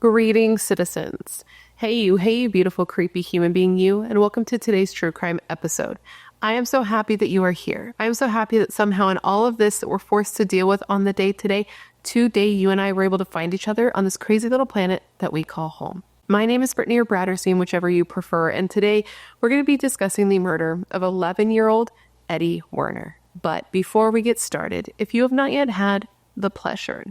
Greetings, citizens. Hey you beautiful, creepy human being you, and welcome to today's true crime episode. I am so happy that you are here. I am so happy that somehow in all of this that we're forced to deal with on the day today you and I were able to find each other on this crazy little planet that we call home. My name is Brittany or Bratterstein, whichever you prefer, and today we're going to be discussing the murder of 11-year-old Eddie Werner. But before we get started, if you have not yet had the pleasure,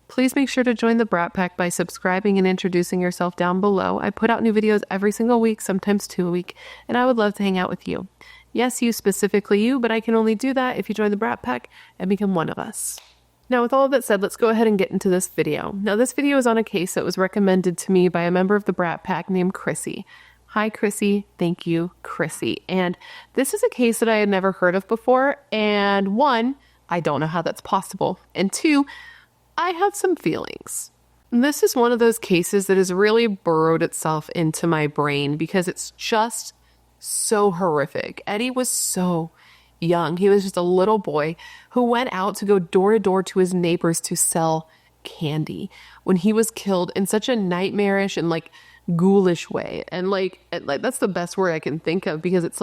please make sure to join the Brat Pack by subscribing and introducing yourself down below. I put out new videos every single week, sometimes 2 a week, and I would love to hang out with you. Yes, you specifically you, but I can only do that if you join the Brat Pack and become one of us. Now, with all of that said, let's go ahead and get into this video. Now, this video is on a case that was recommended to me by a member of the Brat Pack named Chrissy. Hi, Chrissy. Thank you, Chrissy. And this is a case that I had never heard of before, and one, I don't know how that's possible, and two, I have some feelings. This is one of those cases that has really burrowed itself into my brain because it's just so horrific. Eddie was so young. He was just a little boy who went out to go door to door to his neighbors to sell candy when he was killed in such a nightmarish and ghoulish way. And that's the best word I can think of because it's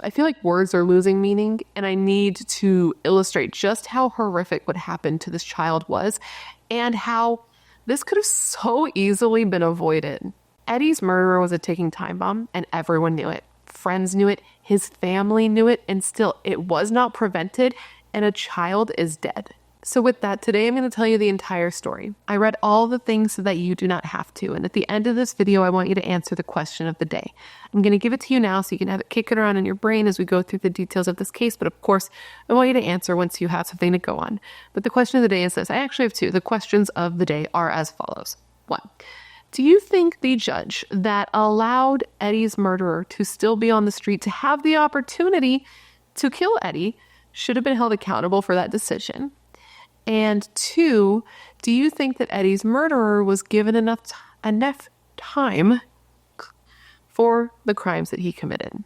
I feel like words are losing meaning, and I need to illustrate just how horrific what happened to this child was and how this could have so easily been avoided. Eddie's murderer was a ticking time bomb, and everyone knew it. Friends knew it, his family knew it, and still it was not prevented, and a child is dead. So with that, today I'm going to tell you the entire story. I read all the things so that you do not have to, and at the end of this video, I want you to answer the question of the day. I'm going to give it to you now so you can have it kicking around in your brain as we go through the details of this case, but of course, I want you to answer once you have something to go on. But the question of the day is this. I actually have two. The questions of the day are as follows. 1. Do you think the judge that allowed Eddie's murderer to still be on the street to have the opportunity to kill Eddie should have been held accountable for that decision? And 2, do you think that Eddie's murderer was given enough time for the crimes that he committed?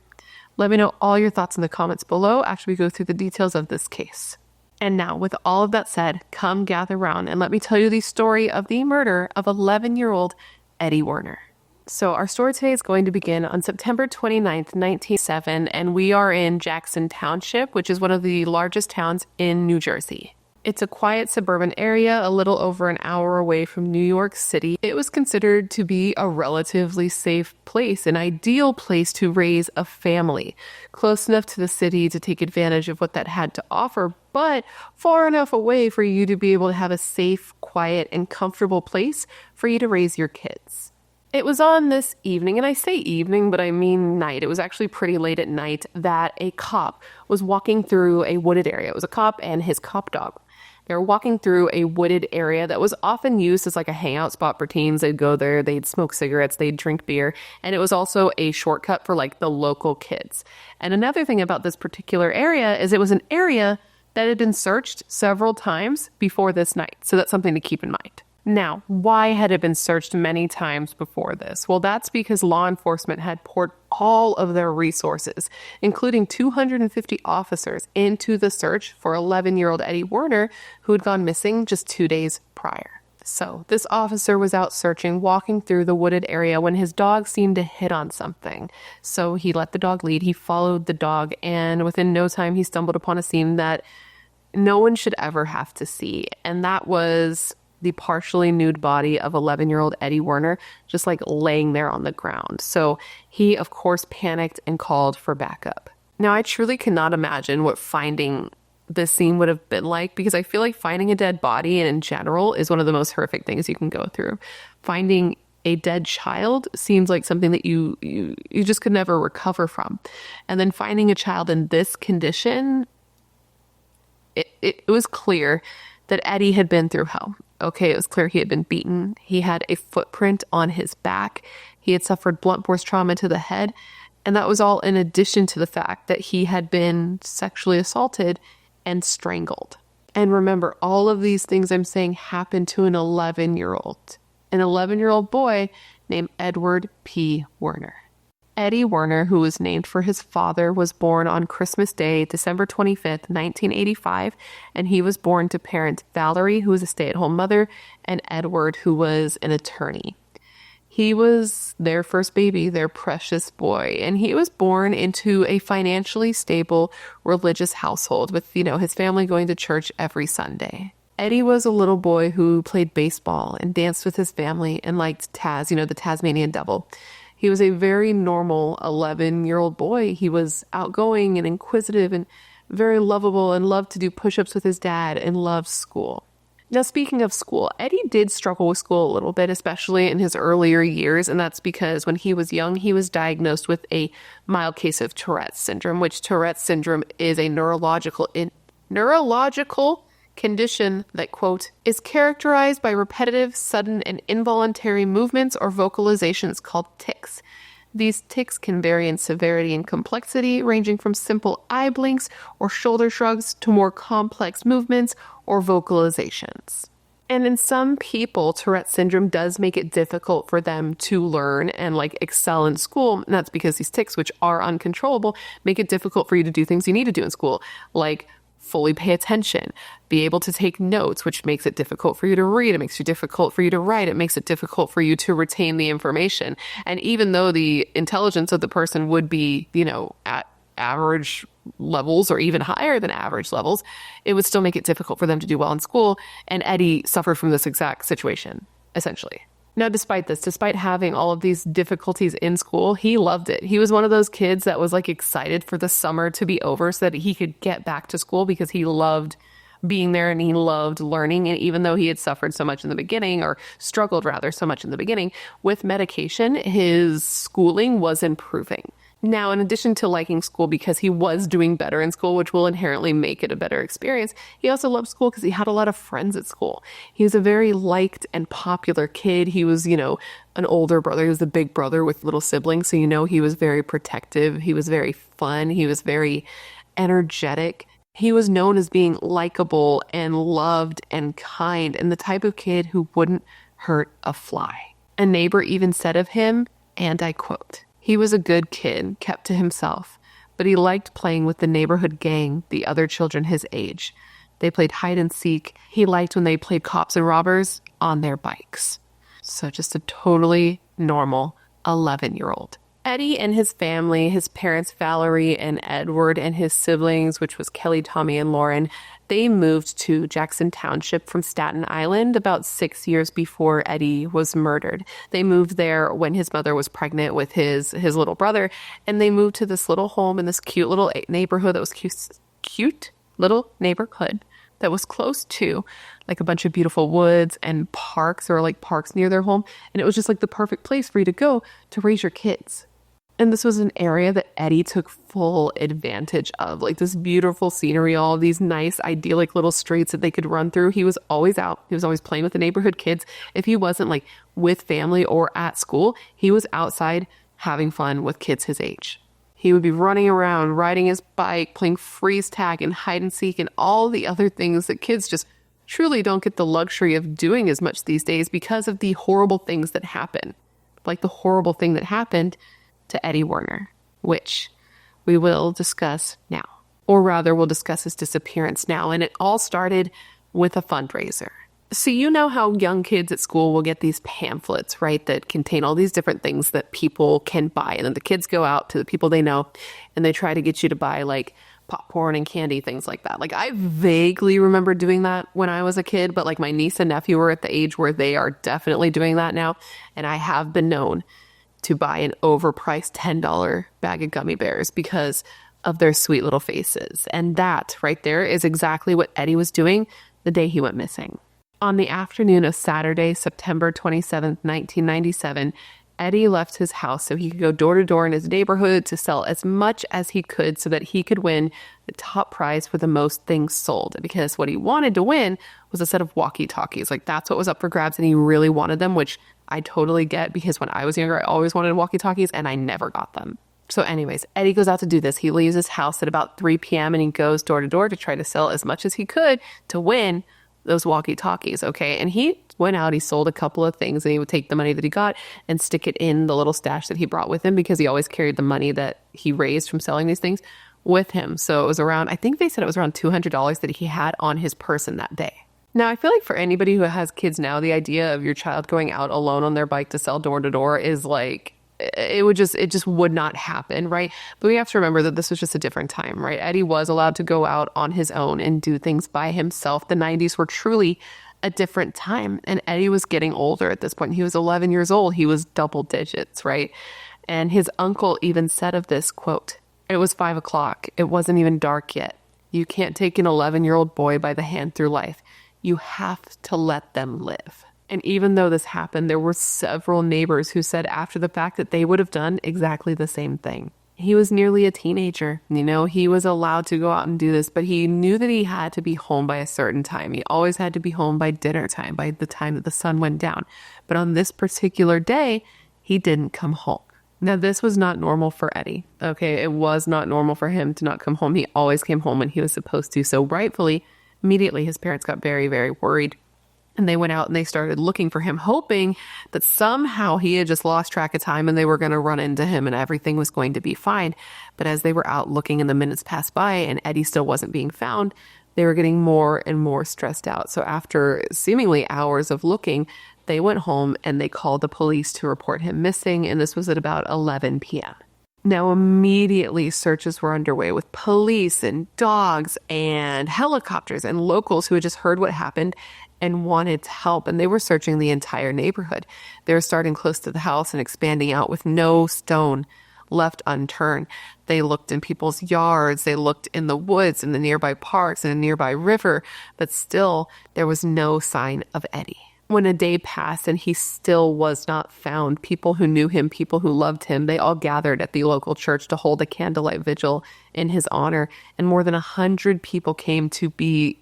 Let me know all your thoughts in the comments below after we go through the details of this case. And now, with all of that said, come gather round and let me tell you the story of the murder of 11-year-old Eddie Werner. So our story today is going to begin on September 29th, 1907, and we are in Jackson Township, which is one of the largest towns in New Jersey. It's a quiet suburban area a little over an hour away from New York City. It was considered to be a relatively safe place, an ideal place to raise a family, close enough to the city to take advantage of what that had to offer, but far enough away for you to be able to have a safe, quiet, and comfortable place for you to raise your kids. It was on this evening, and I say evening, but I mean night. It was actually pretty late at night that a cop was walking through a wooded area. It was a cop and his cop dog. They were walking through a wooded area that was often used as a hangout spot for teens. They'd go there, they'd smoke cigarettes, they'd drink beer, and it was also a shortcut for the local kids. And another thing about this particular area is it was an area that had been searched several times before this night. So that's something to keep in mind. Now, why had it been searched many times before this? Well, that's because law enforcement had poured all of their resources, including 250 officers, into the search for 11-year-old Eddie Werner, who had gone missing just 2 days prior. So this officer was out searching, walking through the wooded area when his dog seemed to hit on something. So he let the dog lead, he followed the dog, and within no time he stumbled upon a scene that no one should ever have to see. And that was the partially nude body of 11-year-old Eddie Werner just laying there on the ground. So he, of course, panicked and called for backup. Now, I truly cannot imagine what finding this scene would have been like, because I feel like finding a dead body and in general is one of the most horrific things you can go through. Finding a dead child seems like something that you just could never recover from. And then finding a child in this condition, it was clear that Eddie had been through hell. Okay, it was clear he had been beaten. He had a footprint on his back. He had suffered blunt force trauma to the head. And that was all in addition to the fact that he had been sexually assaulted and strangled. And remember, all of these things I'm saying happened to an 11-year-old boy named Edward P. Werner. Eddie Werner, who was named for his father, was born on Christmas Day, December 25th, 1985, and he was born to parents Valerie, who was a stay-at-home mother, and Edward, who was an attorney. He was their first baby, their precious boy, and he was born into a financially stable religious household with, his family going to church every Sunday. Eddie was a little boy who played baseball and danced with his family and liked Taz, the Tasmanian devil. He was a very normal 11-year-old boy. He was outgoing and inquisitive and very lovable and loved to do push-ups with his dad and loved school. Now, speaking of school, Eddie did struggle with school a little bit, especially in his earlier years, and that's because when he was young, he was diagnosed with a mild case of Tourette's syndrome, which Tourette's syndrome is a neurological condition that, quote, is characterized by repetitive, sudden, and involuntary movements or vocalizations called tics. These tics can vary in severity and complexity, ranging from simple eye blinks or shoulder shrugs to more complex movements or vocalizations. And in some people, Tourette's syndrome does make it difficult for them to learn and excel in school. And that's because these tics, which are uncontrollable, make it difficult for you to do things you need to do in school, like fully pay attention, be able to take notes, which makes it difficult for you to read. It makes it difficult for you to write. It makes it difficult for you to retain the information. And even though the intelligence of the person would be, at average levels or even higher than average levels, it would still make it difficult for them to do well in school. And Eddie suffered from this exact situation, essentially. Now, despite having all of these difficulties in school, he loved it. He was one of those kids that was excited for the summer to be over so that he could get back to school because he loved being there and he loved learning. And even though he had suffered so much in the beginning, or struggled rather so much in the beginning with medication, his schooling was improving. Now, in addition to liking school because he was doing better in school, which will inherently make it a better experience, he also loved school because he had a lot of friends at school. He was a very liked and popular kid. He was, an older brother. He was the big brother with little siblings. So, he was very protective. He was very fun. He was very energetic. He was known as being likable and loved and kind and the type of kid who wouldn't hurt a fly. A neighbor even said of him, and I quote, "He was a good kid, kept to himself, but he liked playing with the neighborhood gang, the other children his age. They played hide and seek. He liked when they played cops and robbers on their bikes." So just a totally normal 11-year-old. Eddie and his family, his parents Valerie and Edward, and his siblings, which was Kelly, Tommy, and Lauren, they moved to Jackson Township from Staten Island about 6 years before Eddie was murdered. They moved there when his mother was pregnant with his little brother, and they moved to this little home in this cute little neighborhood that was cute little neighborhood that was close to a bunch of beautiful woods and parks, or parks near their home. And it was just the perfect place for you to go to raise your kids. And this was an area that Eddie took full advantage of, this beautiful scenery, all these nice, idyllic little streets that they could run through. He was always out. He was always playing with the neighborhood kids. If he wasn't with family or at school, he was outside having fun with kids his age. He would be running around, riding his bike, playing freeze tag and hide and seek and all the other things that kids just truly don't get the luxury of doing as much these days because of the horrible things that happen. Like the horrible thing that happened to Eddie Werner, which we will discuss now. Or rather, we'll discuss his disappearance now. And it all started with a fundraiser. So you know how young kids at school will get these pamphlets, right, that contain all these different things that people can buy. And then the kids go out to the people they know and they try to get you to buy popcorn and candy, things like that. I vaguely remember doing that when I was a kid, but my niece and nephew were at the age where they are definitely doing that now. And I have been known to buy an overpriced $10 bag of gummy bears because of their sweet little faces. And that right there is exactly what Eddie was doing the day he went missing. On the afternoon of Saturday, September 27th, 1997, Eddie left his house so he could go door to door in his neighborhood to sell as much as he could so that he could win the top prize for the most things sold. Because what he wanted to win was a set of walkie-talkies. That's what was up for grabs, and he really wanted them, which I totally get because when I was younger, I always wanted walkie-talkies and I never got them. So anyways, Eddie goes out to do this. He leaves his house at about 3 p.m. and he goes door to door to try to sell as much as he could to win those walkie-talkies, okay? And he went out, he sold a couple of things, and he would take the money that he got and stick it in the little stash that he brought with him, because he always carried the money that he raised from selling these things with him. So it was around, I think they said it was around $200 that he had on his person that day. Now, I feel like for anybody who has kids now, the idea of your child going out alone on their bike to sell door to door is like, it just would not happen, right? But we have to remember that this was just a different time, right? Eddie was allowed to go out on his own and do things by himself. The 90s were truly a different time. And Eddie was getting older at this point. He was 11 years old. He was double digits, right? And his uncle even said of this, quote, "It was 5 o'clock. It wasn't even dark yet. You can't take an 11-year-old boy by the hand through life. You have to let them live." And even though this happened, there were several neighbors who said after the fact that they would have done exactly the same thing. He was nearly a teenager. He was allowed to go out and do this, but he knew that he had to be home by a certain time. He always had to be home by dinner time, by the time that the sun went down. But on this particular day, he didn't come home. Now, this was not normal for Eddie, okay? It was not normal for him to not come home. He always came home when he was supposed to. So rightfully, immediately, his parents got very, very worried. And they went out and they started looking for him, hoping that somehow he had just lost track of time and they were going to run into him and everything was going to be fine. But as they were out looking and the minutes passed by and Eddie still wasn't being found, they were getting more and more stressed out. So after seemingly hours of looking, they went home and they called the police to report him missing. And this was at about 11 p.m. Now, immediately searches were underway with police and dogs and helicopters and locals who had just heard what happened and wanted to help. And they were searching the entire neighborhood. They were starting close to the house and expanding out with no stone left unturned. They looked in people's yards. They looked in the woods, in the nearby parks, and a nearby river. But still, there was no sign of Eddie. When a day passed and he still was not found, people who knew him, people who loved him, they all gathered at the local church to hold a candlelight vigil in his honor. And more than 100 people came to be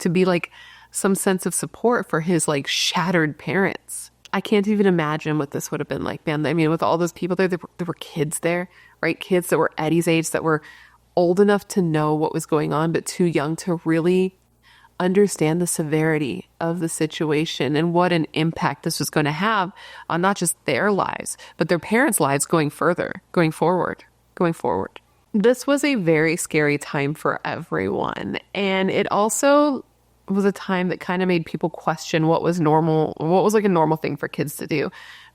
like some sense of support for his like shattered parents. I can't even imagine what this would have been like, man. I mean, with all those people there were kids there, right? Kids that were Eddie's age, that were old enough to know what was going on, but too young to really understand the severity of the situation and what an impact this was going to have on not just their lives, but their parents' lives going forward. This was a very scary time for everyone. And it also was a time that kind of made people question what was normal, what was like a normal thing for kids to do.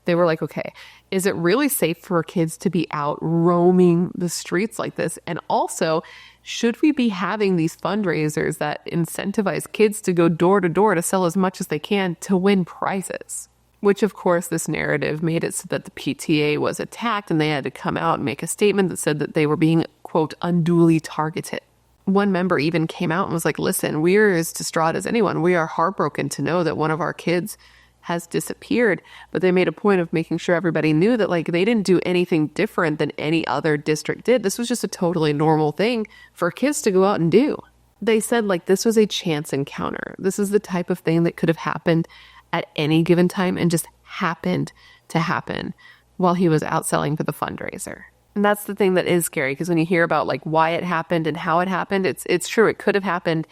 They were like, okay, is it really safe for kids to be out roaming the streets like this? And also, should we be having these fundraisers that incentivize kids to go door to door to sell as much as they can to win prizes? Which, of course, this narrative made it so that the PTA was attacked and they had to come out and make a statement that said that they were being, quote, unduly targeted. One member even came out and was like, listen, we're as distraught as anyone. We are heartbroken to know that one of our kids has disappeared. But they made a point of making sure everybody knew that like they didn't do anything different than any other district did. This was just a totally normal thing for kids to go out and do. They said like this was a chance encounter. This is the type of thing that could have happened at any given time and just happened to happen while he was out selling for the fundraiser. And that's the thing that is scary, because when you hear about like why it happened and how it happened, it's true. It could have happened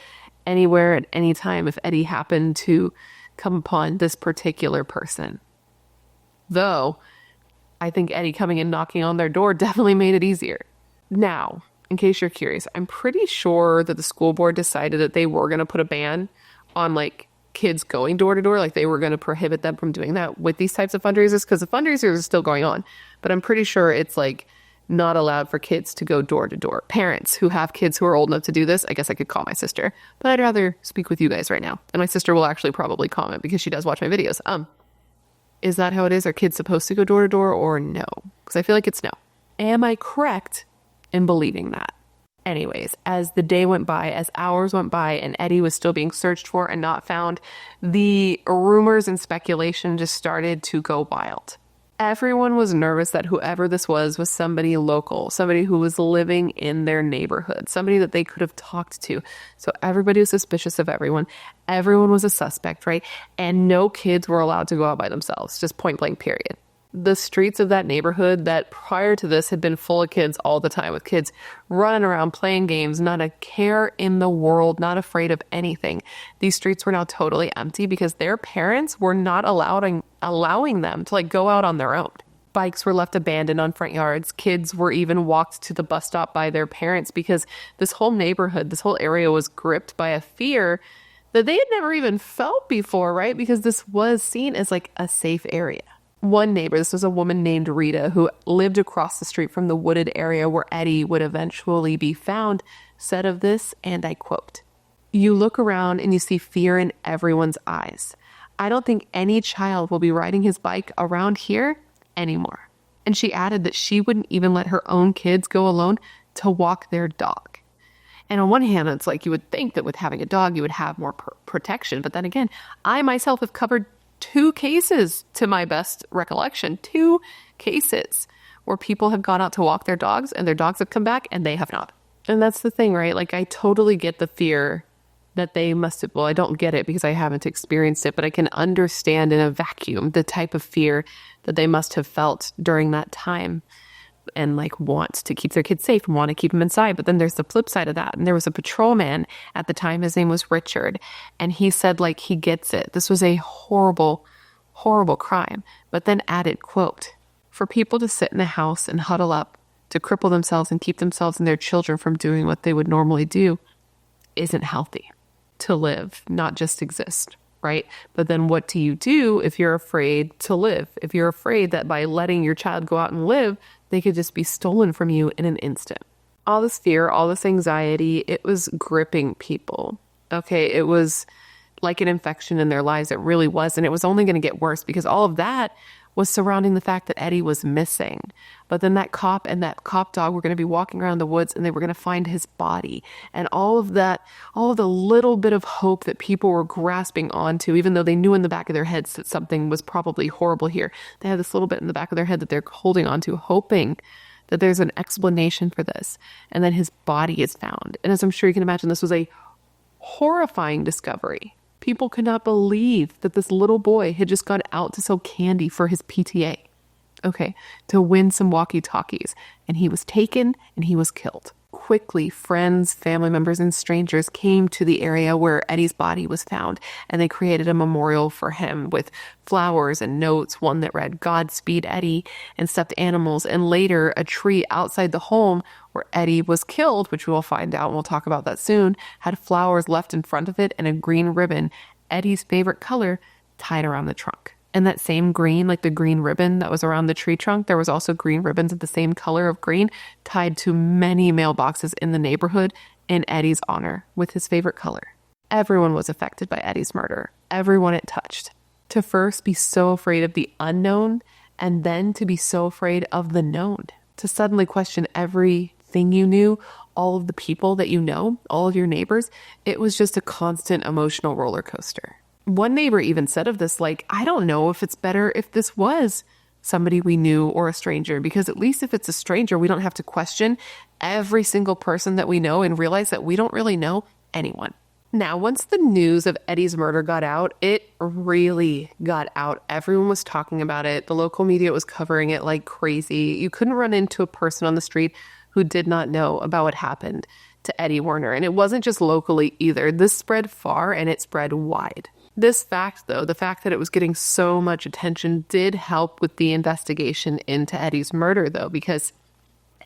anywhere at any time if Eddie happened to come upon this particular person. Though, I think Eddie coming and knocking on their door definitely made it easier. Now, in case you're curious, I'm pretty sure that the school board decided that they were going to put a ban on like kids going door to door, like they were going to prohibit them from doing that with these types of fundraisers, because the fundraisers are still going on. But I'm pretty sure it's like not allowed for kids to go door to door. Parents who have kids who are old enough to do this, I guess I could call my sister, but I'd rather speak with you guys right now. And my sister will actually probably comment because she does watch my videos. Is that how it is? Are kids supposed to go door to door or no? Because I feel like it's no. Am I correct in believing that? Anyways, as the day went by, as hours went by, and Eddie was still being searched for and not found, the rumors and speculation just started to go wild. Everyone was nervous that whoever this was somebody local, somebody who was living in their neighborhood, somebody that they could have talked to. So everybody was suspicious of everyone. Everyone was a suspect, right? And no kids were allowed to go out by themselves, just point blank, period. the streets of that neighborhood that prior to this had been full of kids all the time, with kids running around playing games, not a care in the world, not afraid of anything. These streets were now totally empty because their parents were not allowing them to go out on their own. Bikes were left abandoned on front yards. Kids were even walked to the bus stop by their parents because this whole neighborhood, this whole area was gripped by a fear that they had never even felt before, right? Because this was seen as a safe area. One neighbor, this was a woman named Rita, who lived across the street from the wooded area where Eddie would eventually be found, said of this, and I quote, "You look around and you see fear in everyone's eyes. I don't think any child will be riding his bike around here anymore." And she added that she wouldn't even let her own kids go alone to walk their dog. And on one hand, it's you would think that with having a dog, you would have more protection. But then again, I myself have covered 2 cases, to my best recollection, 2 cases where people have gone out to walk their dogs and their dogs have come back and they have not. And that's the thing, right? I totally get the fear that they must have, well, I don't get it because I haven't experienced it, but I can understand in a vacuum the type of fear that they must have felt during that time and want to keep their kids safe and want to keep them inside. But then there's the flip side of that. And there was a patrolman at the time, his name was Richard, and he said he gets it. This was a horrible, horrible crime. But then added, quote, "For people to sit in a house and huddle up, to cripple themselves and keep themselves and their children from doing what they would normally do isn't healthy. To live, not just exist." Right? But then what do you do if you're afraid to live? If you're afraid that by letting your child go out and live, they could just be stolen from you in an instant. All this fear, all this anxiety, it was gripping people. Okay, it was like an infection in their lives. It really was. And it was only going to get worse because all of that was surrounding the fact that Eddie was missing. But then that cop and that cop dog were going to be walking around the woods and they were going to find his body. And all of that, all of the little bit of hope that people were grasping onto, even though they knew in the back of their heads that something was probably horrible here, they had this little bit in the back of their head that they're holding onto, hoping that there's an explanation for this. And then his body is found. And as I'm sure you can imagine, this was a horrifying discovery. People could not believe that this little boy had just gone out to sell candy for his PTA. Okay, to win some walkie-talkies. And he was taken and he was killed. Quickly, friends, family members, and strangers came to the area where Eddie's body was found, and they created a memorial for him with flowers and notes, one that read, "Godspeed, Eddie," and stuffed animals, and later a tree outside the home where Eddie was killed, which we will find out, and we'll talk about that soon, had flowers left in front of it and a green ribbon, Eddie's favorite color, tied around the trunk. And that same green, the green ribbon that was around the tree trunk, there was also green ribbons of the same color of green tied to many mailboxes in the neighborhood in Eddie's honor with his favorite color. Everyone was affected by Eddie's murder. Everyone it touched. To first be so afraid of the unknown and then to be so afraid of the known. To suddenly question everything you knew, all of the people that you know, all of your neighbors. It was just a constant emotional roller coaster. One neighbor even said of this, I don't know if it's better if this was somebody we knew or a stranger, because at least if it's a stranger, we don't have to question every single person that we know and realize that we don't really know anyone. Now, once the news of Eddie's murder got out, it really got out. Everyone was talking about it. The local media was covering it like crazy. You couldn't run into a person on the street who did not know about what happened to Eddie Werner. And it wasn't just locally either. This spread far and it spread wide. This fact, though, the fact that it was getting so much attention did help with the investigation into Eddie's murder, though, because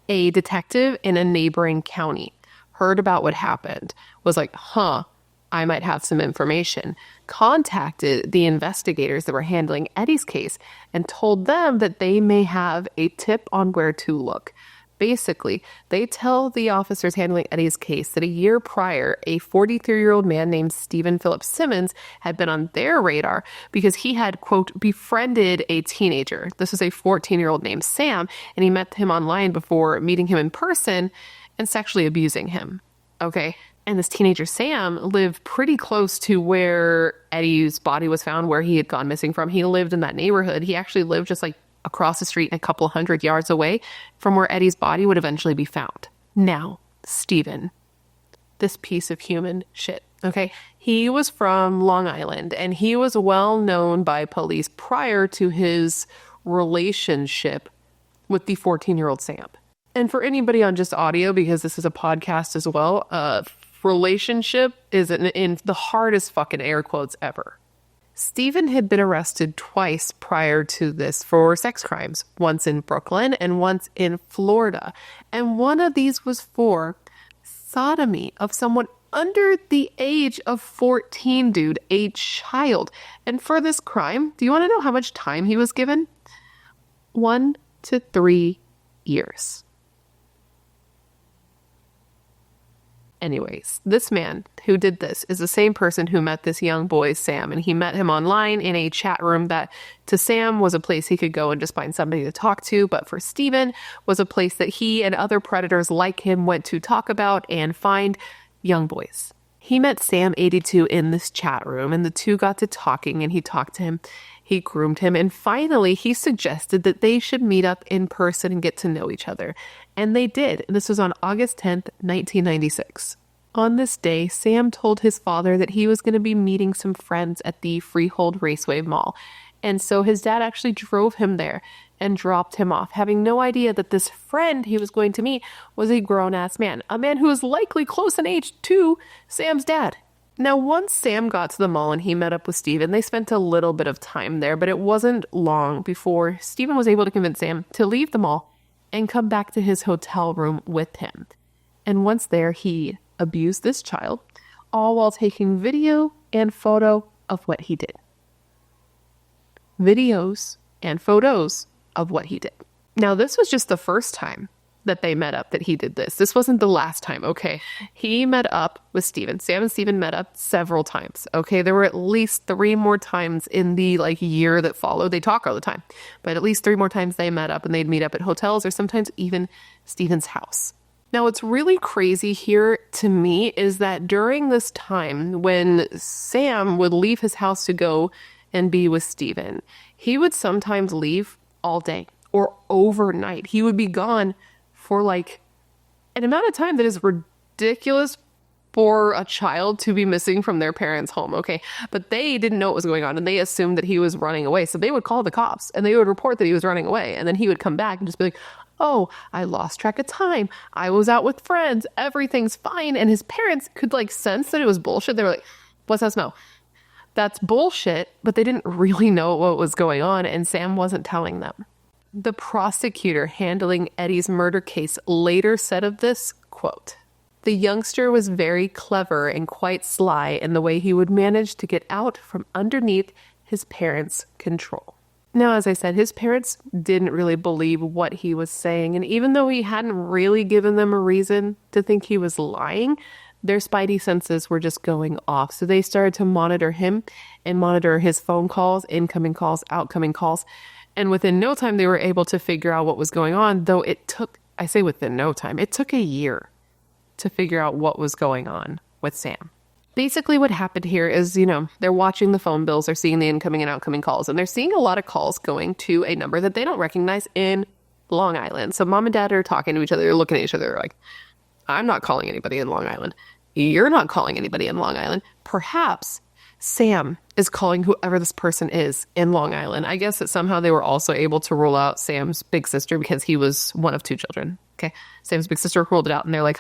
a detective in a neighboring county heard about what happened, was like, I might have some information, contacted the investigators that were handling Eddie's case and told them that they may have a tip on where to look. Basically, they tell the officers handling Eddie's case that a year prior, a 43-year-old man named Stephen Philip Simmons had been on their radar because he had, quote, befriended a teenager. This was a 14-year-old named Sam, and he met him online before meeting him in person and sexually abusing him. Okay? And this teenager, Sam, lived pretty close to where Eddie's body was found, where he had gone missing from. He lived in that neighborhood. He actually lived just across the street and a couple hundred yards away from where Eddie's body would eventually be found. Now, Stephen, this piece of human shit, okay? He was from Long Island, and he was well known by police prior to his relationship with the 14-year-old Sam. And for anybody on just audio, because this is a podcast as well, relationship is in the hardest fucking air quotes ever. Stephen had been arrested twice prior to this for sex crimes, once in Brooklyn and once in Florida. And one of these was for sodomy of someone under the age of 14, dude, a child. And for this crime, do you want to know how much time he was given? 1 to 3 years. Anyways, this man who did this is the same person who met this young boy, Sam, and he met him online in a chat room that to Sam was a place he could go and just find somebody to talk to, but for Stephen was a place that he and other predators like him went to talk about and find young boys. He met Sam 82 in this chat room, and the two got to talking, and he talked to him, he groomed him, and finally he suggested that they should meet up in person and get to know each other. And they did. And this was on August 10th, 1996. On this day, Sam told his father that he was going to be meeting some friends at the Freehold Raceway Mall. And so his dad actually drove him there and dropped him off, having no idea that this friend he was going to meet was a grown-ass man, a man who was likely close in age to Sam's dad. Now, once Sam got to the mall and he met up with Stephen, they spent a little bit of time there, but it wasn't long before Stephen was able to convince Sam to leave the mall and come back to his hotel room with him. And once there, he abused this child, all while taking video and photo of what he did. Videos and photos of what he did. Now, this was just the first time that they met up that he did this. This wasn't the last time, okay? He met up with Stephen. Sam and Stephen met up several times, okay? There were at least 3 more times in the year that followed. They talk all the time, but at least 3 more times they met up, and they'd meet up at hotels or sometimes even Stephen's house. Now, what's really crazy here to me is that during this time when Sam would leave his house to go and be with Stephen, he would sometimes leave all day or overnight. He would be gone for an amount of time that is ridiculous for a child to be missing from their parents' home, okay? But they didn't know what was going on, and they assumed that he was running away. So they would call the cops, and they would report that he was running away. And then he would come back and just be like, oh, I lost track of time. I was out with friends. Everything's fine. And his parents could sense that it was bullshit. They were like, what's that smell? That's bullshit. But they didn't really know what was going on, and Sam wasn't telling them. The prosecutor handling Eddie's murder case later said of this, quote, "The youngster was very clever and quite sly in the way he would manage to get out from underneath his parents' control." Now, as I said, his parents didn't really believe what he was saying, and even though he hadn't really given them a reason to think he was lying, their spidey senses were just going off. So they started to monitor him and monitor his phone calls, incoming calls, outgoing calls. And within no time, they were able to figure out what was going on, though it took, I say within no time, it took a year to figure out what was going on with Sam. Basically, what happened here is, they're watching the phone bills, they're seeing the incoming and outgoing calls, and they're seeing a lot of calls going to a number that they don't recognize in Long Island. So mom and dad are talking to each other, they're looking at each other like, I'm not calling anybody in Long Island. You're not calling anybody in Long Island. Perhaps Sam is calling whoever this person is in Long Island. I guess that somehow they were also able to rule out Sam's big sister because he was one of 2 children. Okay. Sam's big sister ruled it out, and they're like,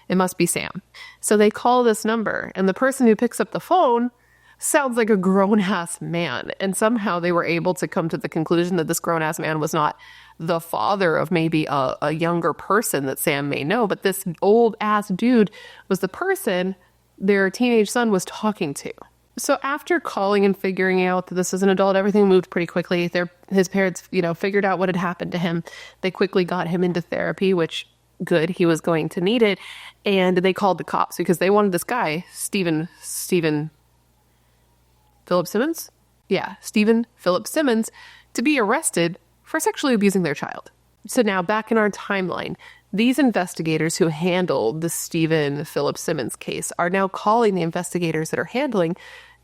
it must be Sam. So they call this number, and the person who picks up the phone sounds like a grown-ass man. And somehow they were able to come to the conclusion that this grown-ass man was not the father of maybe a younger person that Sam may know, but this old-ass dude was the person their teenage son was talking to. So after calling and figuring out that this is an adult, everything moved pretty quickly. His parents, figured out what had happened to him. They quickly got him into therapy, which, good, he was going to need it. And they called the cops because they wanted this guy, Stephen Philip Simmons? Yeah, Stephen Philip Simmons, to be arrested for sexually abusing their child. So now back in our timeline, these investigators who handled the Stephen Philip Simmons case are now calling the investigators that are handling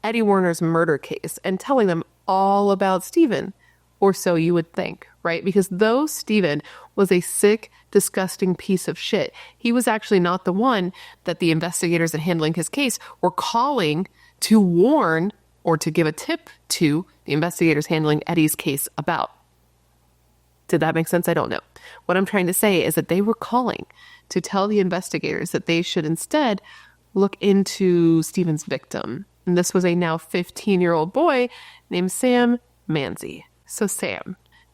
Eddie Werner's murder case and telling them all about Stephen, or so you would think, right? Because though Stephen was a sick, disgusting piece of shit, he was actually not the one that the investigators that handling his case were calling to warn or to give a tip to the investigators handling Eddie's case about. Did that make sense? I don't know. What I'm trying to say is that they were calling to tell the investigators that they should instead look into Stephen's victim. And this was a now 15-year-old boy named Sam Manzie. So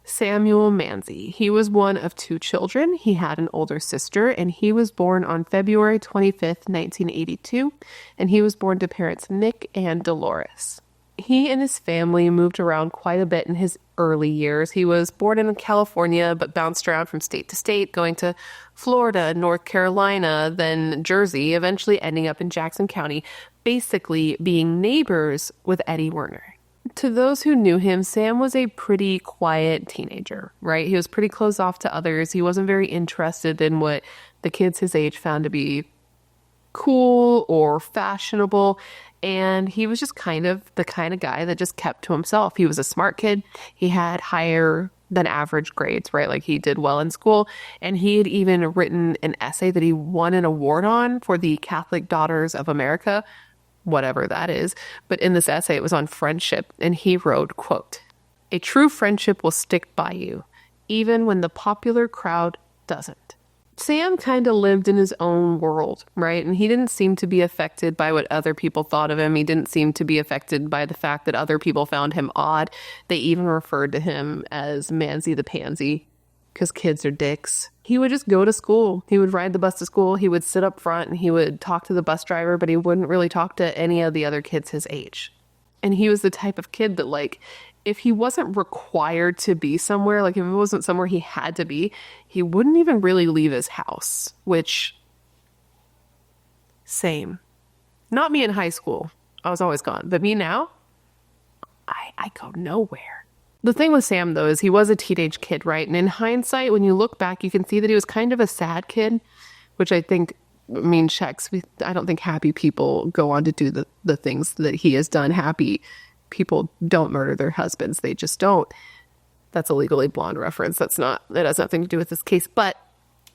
Samuel Manzie. He was one of 2 children. He had an older sister, and he was born on February 25th, 1982, and he was born to parents Nick and Dolores. He and his family moved around quite a bit in his early years. He was born in California, but bounced around from state to state, going to Florida, North Carolina, then Jersey, eventually ending up in Jackson County, basically being neighbors with Eddie Werner. To those who knew him, Sam was a pretty quiet teenager, right? He was pretty closed off to others. He wasn't very interested in what the kids his age found to be cool or fashionable. And he was just kind of the kind of guy that just kept to himself. He was a smart kid. He had higher than average grades, right? Like he did well in school. And he had even written an essay that he won an award on for the Catholic Daughters of America, whatever that is. But in this essay, it was on friendship. And he wrote, quote, "A true friendship will stick by you, even when the popular crowd doesn't." Sam kind of lived in his own world, right? And he didn't seem to be affected by what other people thought of him. He didn't seem to be affected by the fact that other people found him odd. They even referred to him as Manzie the Pansy, because kids are dicks. He would just go to school. He would ride the bus to school. He would sit up front and he would talk to the bus driver, but he wouldn't really talk to any of the other kids his age. And he was the type of kid that, like, if he wasn't required to be somewhere, like if it wasn't somewhere he had to be, he wouldn't even really leave his house, which, same. Not me in high school. I was always gone. But me now, I go nowhere. The thing with Sam, though, is he was a teenage kid, right? And in hindsight, when you look back, you can see that he was kind of a sad kid, which I think means checks. I don't think happy people go on to do the things that he has done. Happy people don't murder their husbands. They just don't. That's a Legally Blonde reference. That has nothing to do with this case. But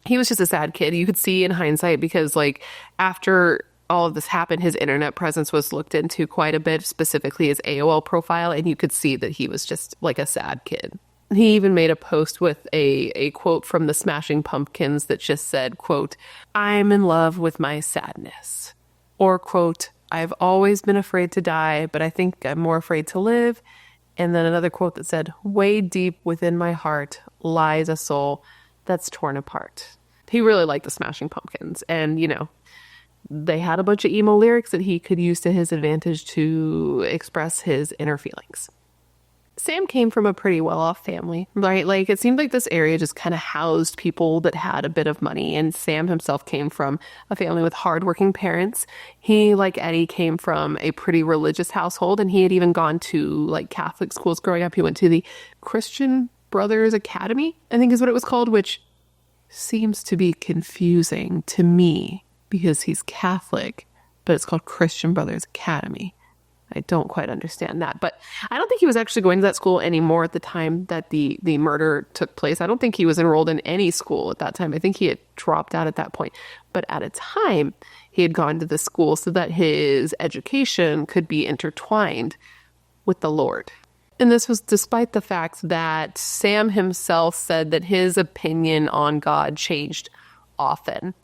he was just a sad kid. You could see in hindsight because, like, after all of this happened, his internet presence was looked into quite a bit, specifically his AOL profile, and you could see that he was just like a sad kid. He even made a post with a quote from the Smashing Pumpkins that just said, quote, "I'm in love with my sadness." Or, quote, "I've always been afraid to die, but I think I'm more afraid to live." And then another quote that said, "Way deep within my heart lies a soul that's torn apart." He really liked the Smashing Pumpkins. And, you know, they had a bunch of emo lyrics that he could use to his advantage to express his inner feelings. Sam came from a pretty well-off family, right? Like, it seemed like this area just kind of housed people that had a bit of money. And Sam himself came from a family with hardworking parents. He, like Eddie, came from a pretty religious household, and he had even gone to, like, Catholic schools growing up. He went to the Christian Brothers Academy, I think is what it was called, which seems to be confusing to me because he's Catholic, but it's called Christian Brothers Academy. I don't quite understand that, but I don't think he was actually going to that school anymore at the time that the murder took place. I don't think he was enrolled in any school at that time. I think he had dropped out at that point, but at a time he had gone to the school so that his education could be intertwined with the Lord. And this was despite the fact that Sam himself said that his opinion on God changed often.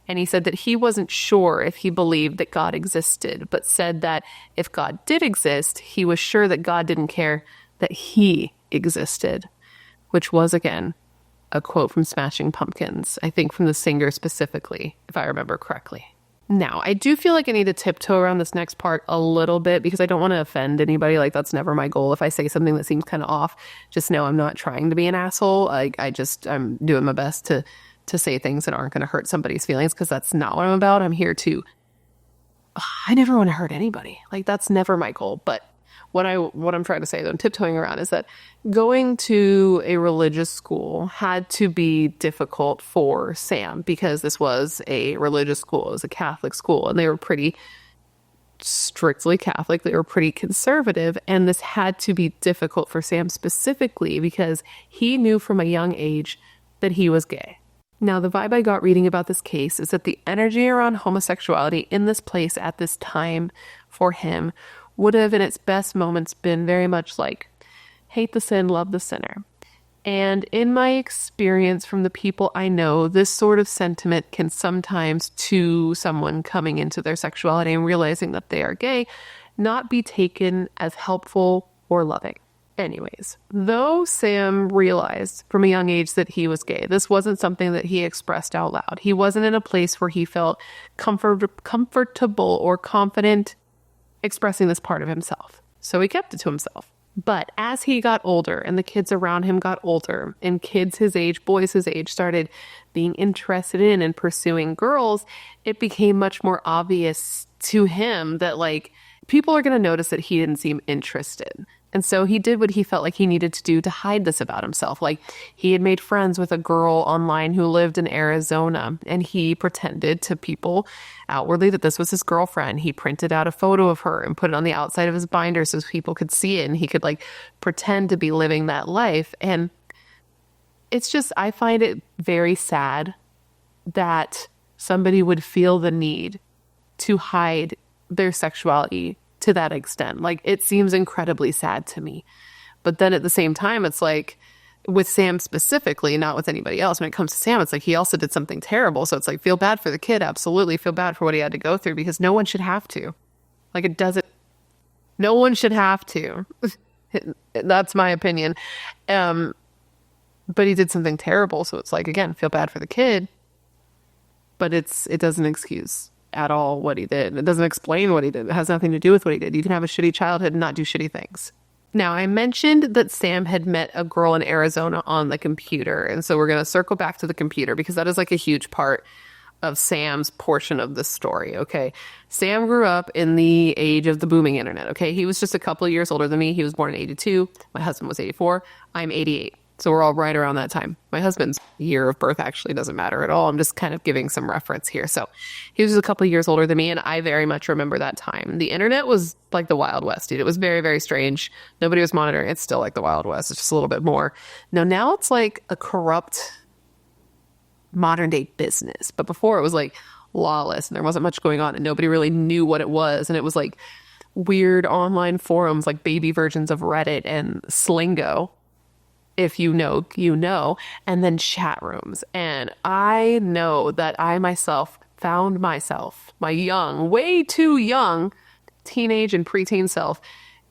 And he said that he wasn't sure if he believed that God existed, but said that if God did exist, he was sure that God didn't care that he existed, which was, again, a quote from Smashing Pumpkins, I think from the singer specifically, if I remember correctly. Now, I do feel like I need to tiptoe around this next part a little bit because I don't want to offend anybody. Like, that's never my goal. If I say something that seems kind of off, just know I'm not trying to be an asshole. I'm doing my best to say things that aren't going to hurt somebody's feelings, because that's not what I'm about. I'm here to, I never want to hurt anybody. Like, that's never my goal. But what I'm trying to say, though, I'm tiptoeing around, is that going to a religious school had to be difficult for Sam because this was a religious school. It was a Catholic school, and they were pretty strictly Catholic. They were pretty conservative, and this had to be difficult for Sam specifically because he knew from a young age that he was gay. Now, the vibe I got reading about this case is that the energy around homosexuality in this place at this time for him would have, in its best moments, been very much like hate the sin, love the sinner. And in my experience from the people I know, this sort of sentiment can sometimes, to someone coming into their sexuality and realizing that they are gay, not be taken as helpful or loving. Anyways, though Sam realized from a young age that he was gay, this wasn't something that he expressed out loud. He wasn't in a place where he felt comfortable or confident expressing this part of himself. So he kept it to himself. But as he got older and the kids around him got older and kids his age, boys his age, started being interested in and pursuing girls, it became much more obvious to him that like people are going to notice that he didn't seem interested. And so he did what he felt like he needed to do to hide this about himself. Like he had made friends with a girl online who lived in Arizona, and he pretended to people outwardly that this was his girlfriend. He printed out a photo of her and put it on the outside of his binder so people could see it, and he could like pretend to be living that life. And it's just, I find it very sad that somebody would feel the need to hide their sexuality to that extent. Like, it seems incredibly sad to me. But then at the same time, it's like, with Sam specifically, not with anybody else, when it comes to Sam, it's like he also did something terrible. So it's like, feel bad for the kid. Absolutely feel bad for what he had to go through, because no one should have to. Like, it doesn't, no one should have to. That's my opinion. But he did something terrible. So it's like, again, feel bad for the kid. But it doesn't excuse at all what he did. It doesn't explain what he did. It has nothing to do with what he did. You can have a shitty childhood and not do shitty things. Now, I mentioned that Sam had met a girl in Arizona on the computer. And so we're going to circle back to the computer, because that is like a huge part of Sam's portion of the story, okay? Sam grew up in the age of the booming internet, okay? He was just a couple of years older than me. He was born in 82. My husband was 84. I'm 88. So we're all right around that time. My husband's year of birth actually doesn't matter at all. I'm just kind of giving some reference here. So he was just a couple of years older than me, and I very much remember that time. The internet was like the Wild West, dude. It was very, very strange. Nobody was monitoring. It's still like the Wild West. It's just a little bit more. Now it's like a corrupt modern day business. But before it was like lawless and there wasn't much going on and nobody really knew what it was. And it was like weird online forums like baby versions of Reddit and Slingo. If you know, you know, and then chat rooms. And I know that I myself found myself, my young, way too young teenage and preteen self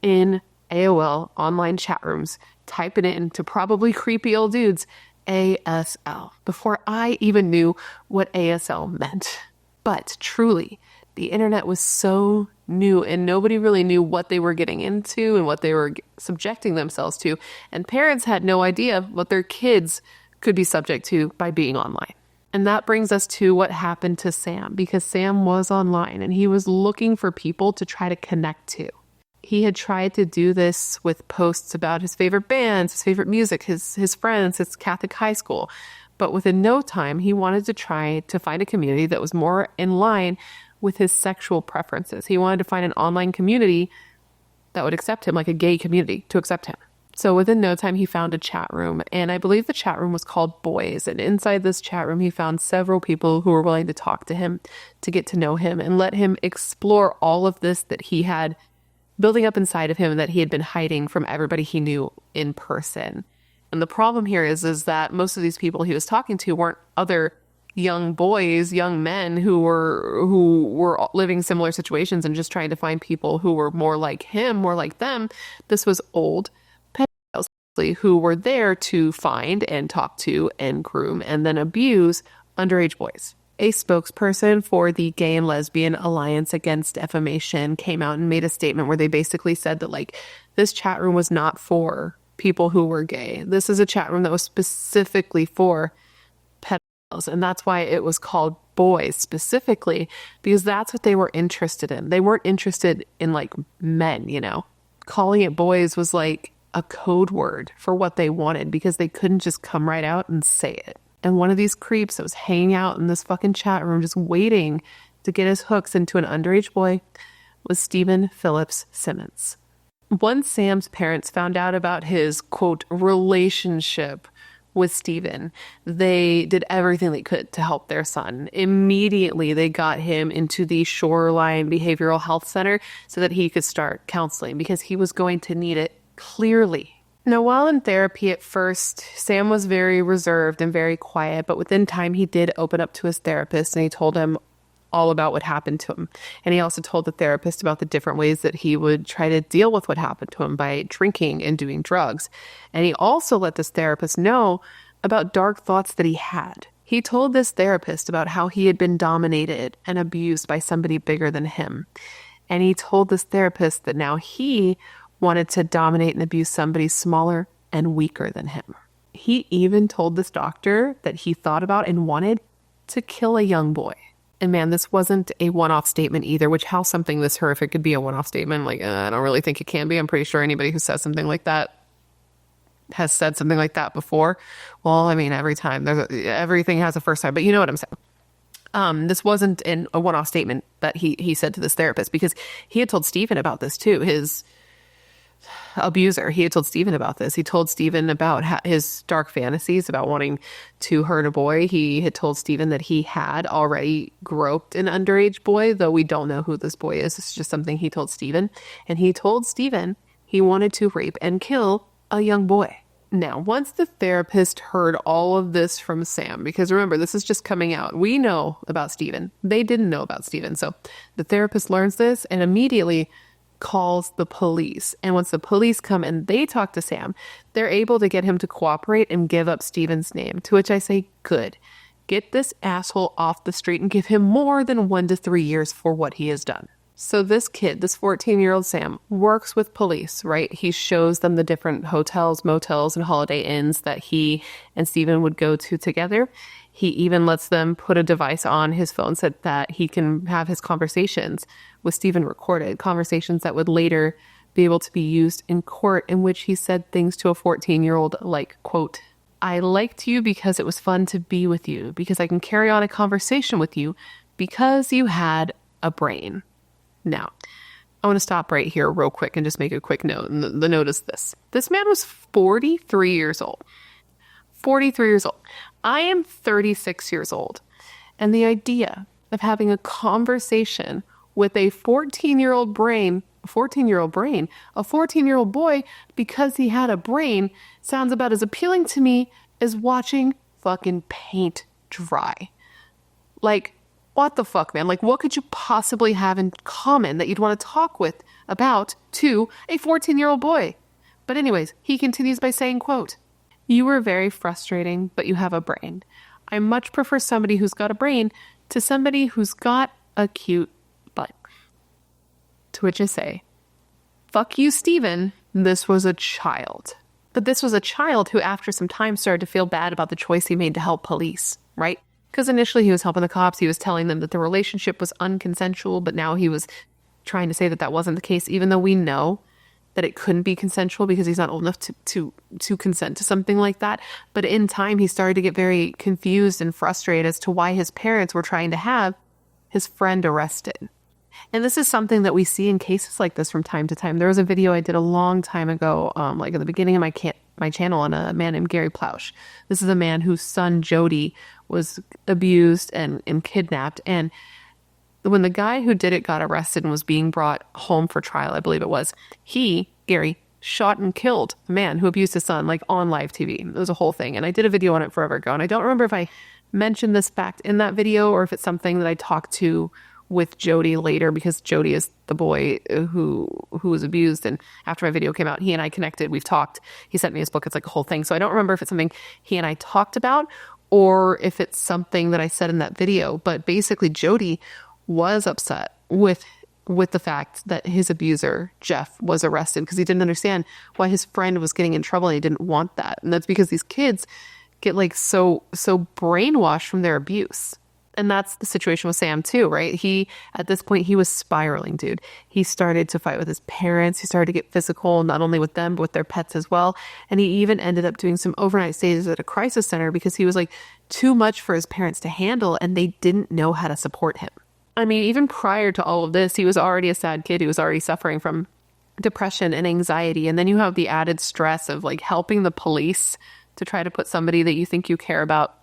in AOL online chat rooms, typing it into probably creepy old dudes, ASL, before I even knew what ASL meant. But truly, the internet was so new and nobody really knew what they were getting into and what they were subjecting themselves to. And parents had no idea what their kids could be subject to by being online. And that brings us to what happened to Sam, because Sam was online and he was looking for people to try to connect to. He had tried to do this with posts about his favorite bands, his favorite music, his friends, his Catholic high school. But within no time, he wanted to try to find a community that was more in line with his sexual preferences. He wanted to find an online community that would accept him, like a gay community to accept him. So within no time, he found a chat room, and I believe the chat room was called Boys. And inside this chat room, he found several people who were willing to talk to him, to get to know him, and let him explore all of this that he had building up inside of him that he had been hiding from everybody he knew in person. And the problem here is that most of these people he was talking to weren't other young boys, young men who were living similar situations and just trying to find people who were more like him, more like them. This was old pedophiles who were there to find and talk to and groom and then abuse underage boys. A spokesperson for the Gay and Lesbian Alliance Against Defamation came out and made a statement where they basically said that like this chat room was not for people who were gay. This is a chat room that was specifically for pedophiles. And that's why it was called Boys specifically, because that's what they were interested in. They weren't interested in like men, you know. Calling it boys was like a code word for what they wanted because they couldn't just come right out and say it. And one of these creeps that was hanging out in this fucking chat room just waiting to get his hooks into an underage boy was Stephen Phillips Simmons. Once Sam's parents found out about his, quote, relationship with Stephen, they did everything they could to help their son. Immediately, they got him into the Shoreline Behavioral Health Center so that he could start counseling because he was going to need it clearly. Now, while in therapy at first, Sam was very reserved and very quiet, but within time he did open up to his therapist and he told him all about what happened to him. And he also told the therapist about the different ways that he would try to deal with what happened to him by drinking and doing drugs. And he also let this therapist know about dark thoughts that he had. He told this therapist about how he had been dominated and abused by somebody bigger than him. And he told this therapist that now he wanted to dominate and abuse somebody smaller and weaker than him. He even told this doctor that he thought about and wanted to kill a young boy. And man, this wasn't a one-off statement either, which how something this horrific could be a one-off statement. Like, I don't really think it can be. I'm pretty sure anybody who says something like that has said something like that before. Well, I mean, everything has a first time, but you know what I'm saying. This wasn't a one-off statement that he said to this therapist, because he had told Stephen about this too. His abuser, he had told Stephen about this. He told Stephen about his dark fantasies about wanting to hurt a boy. He had told Stephen that he had already groped an underage boy, though we don't know who this boy is. It's just something he told Stephen. And he told Stephen he wanted to rape and kill a young boy. Now, once the therapist heard all of this from Sam, because remember, this is just coming out. We know about Stephen. They didn't know about Stephen. So the therapist learns this and immediately calls the police. And once the police come and they talk to Sam, they're able to get him to cooperate and give up Stephen's name, to which I say, good. Get this asshole off the street and give him more than 1 to 3 years for what he has done. So this kid, this 14-year-old Sam, works with police, right? He shows them the different hotels, motels, and Holiday Inns that he and Stephen would go to together. He even lets them put a device on his phone so that he can have his conversations with Stephen recorded, conversations that would later be able to be used in court, in which he said things to a 14-year-old like, quote, "I liked you because it was fun to be with you, because I can carry on a conversation with you because you had a brain." Now, I want to stop right here real quick and just make a quick note. And the note is this. This man was 43 years old. 43 years old. I am 36 years old. And the idea of having a conversation with a 14-year-old brain, a 14-year-old boy, because he had a brain, sounds about as appealing to me as watching fucking paint dry. Like, what the fuck, man? Like, what could you possibly have in common that you'd want to talk about to a 14-year-old boy? But anyways, he continues by saying, quote, "You were very frustrating, but you have a brain. I much prefer somebody who's got a brain to somebody who's got a cute butt." To which I say, fuck you, Stephen. This was a child. But this was a child who, after some time, started to feel bad about the choice he made to help police, right? Because initially he was helping the cops. He was telling them that the relationship was unconsensual, but now he was trying to say that that wasn't the case, even though we know that it couldn't be consensual because he's not old enough to consent to something like that. But in time, he started to get very confused and frustrated as to why his parents were trying to have his friend arrested. And this is something that we see in cases like this from time to time. There was a video I did a long time ago, like at the beginning of my channel, on a man named Gary Plausch. This is a man whose son, Jody, was abused and kidnapped. And when the guy who did it got arrested and was being brought home for trial, I believe it was, Gary, shot and killed a man who abused his son, like on live TV. It was a whole thing. And I did a video on it forever ago. And I don't remember if I mentioned this fact in that video or if it's something that I talked to with Jody later, because Jody is the boy who was abused. And after my video came out, he and I connected. We've talked. He sent me his book. It's like a whole thing. So I don't remember if it's something he and I talked about or if it's something that I said in that video. But basically, Jody was upset with the fact that his abuser, Jeff, was arrested because he didn't understand why his friend was getting in trouble and he didn't want that. And that's because these kids get like so brainwashed from their abuse. And that's the situation with Sam too, right? At this point, he was spiraling, dude. He started to fight with his parents. He started to get physical, not only with them, but with their pets as well. And he even ended up doing some overnight stays at a crisis center because he was like too much for his parents to handle and they didn't know how to support him. I mean, even prior to all of this, he was already a sad kid. He was already suffering from depression and anxiety. And then you have the added stress of like helping the police to try to put somebody that you think you care about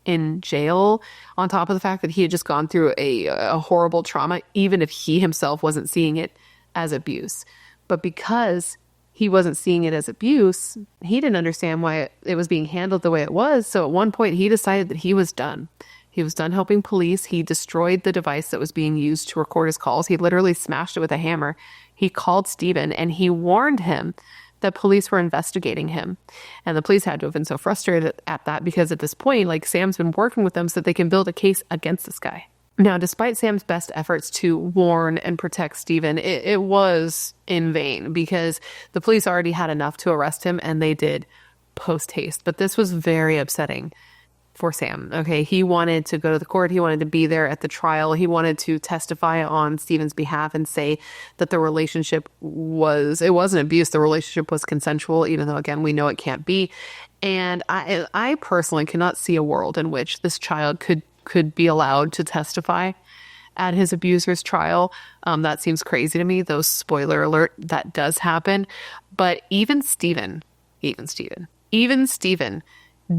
in jail, on top of the fact that he had just gone through a horrible trauma, even if he himself wasn't seeing it as abuse. But because he wasn't seeing it as abuse. He didn't understand why it was being handled the way it was. So at one point he decided that he was done. He was done helping police. He destroyed the device that was being used to record his calls. He literally smashed it with a hammer. He called Stephen and he warned him that police were investigating him. And the police had to have been so frustrated at that because at this point, like, Sam's been working with them so that they can build a case against this guy. Now, despite Sam's best efforts to warn and protect Stephen, it was in vain because the police already had enough to arrest him and they did post haste. But this was very upsetting for Sam. Okay, he wanted to go to the court. He wanted to be there at the trial. He wanted to testify on Stephen's behalf and say that the relationship it wasn't abuse. The relationship was consensual, even though, again, we know it can't be. And I personally cannot see a world in which this child could be allowed to testify at his abuser's trial. That seems crazy to me, though, spoiler alert, that does happen. But even Stephen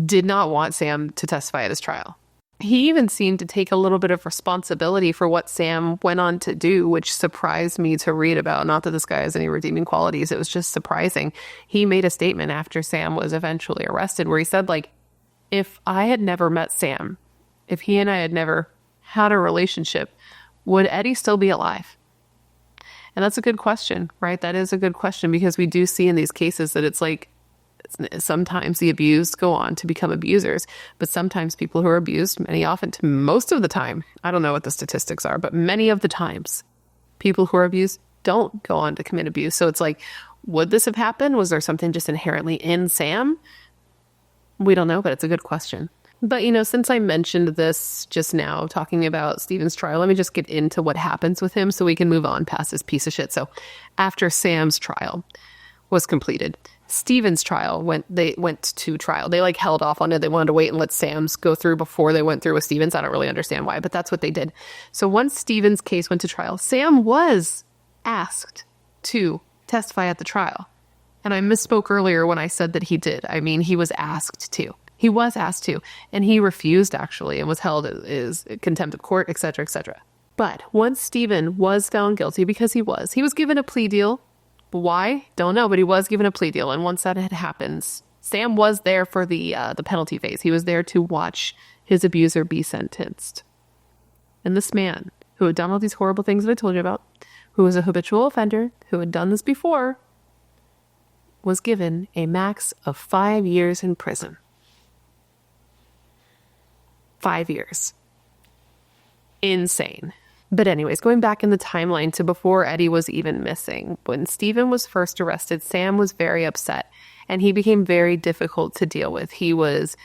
did not want Sam to testify at his trial. He even seemed to take a little bit of responsibility for what Sam went on to do, which surprised me to read about. Not that this guy has any redeeming qualities. It was just surprising. He made a statement after Sam was eventually arrested where he said, like, if I had never met Sam, if he and I had never had a relationship, would Eddie still be alive? And that's a good question, right? That is a good question because we do see in these cases that it's like sometimes the abused go on to become abusers, but sometimes people who are abused, most of the time, I don't know what the statistics are, but many of the times, people who are abused don't go on to commit abuse. So it's like, would this have happened? Was there something just inherently in Sam? We don't know, but it's a good question. But, since I mentioned this just now, talking about Stephen's trial, let me just get into what happens with him so we can move on past this piece of shit. So after Sam's trial was completed, Stephen's trial went to trial. They held off on it. They wanted to wait and let Sam's go through before they went through with Stephen's. I don't really understand why, but that's what they did. So once Stephen's case went to trial, Sam was asked to testify at the trial. And I misspoke earlier when I said that he did. I mean, he was asked to. He was asked to, and he refused actually and was held as contempt of court, etc., etc. But once Stephen was found guilty, because he was given a plea deal. Why? Don't know, but he was given a plea deal. And once that had happened, Sam was there for the penalty phase. He was there to watch his abuser be sentenced. And this man, who had done all these horrible things that I told you about, who was a habitual offender, who had done this before, was given a max of 5 years in prison. 5 years. Insane. But anyways, going back in the timeline to before Eddie was even missing, when Stephen was first arrested, Sam was very upset and he became very difficult to deal with. He was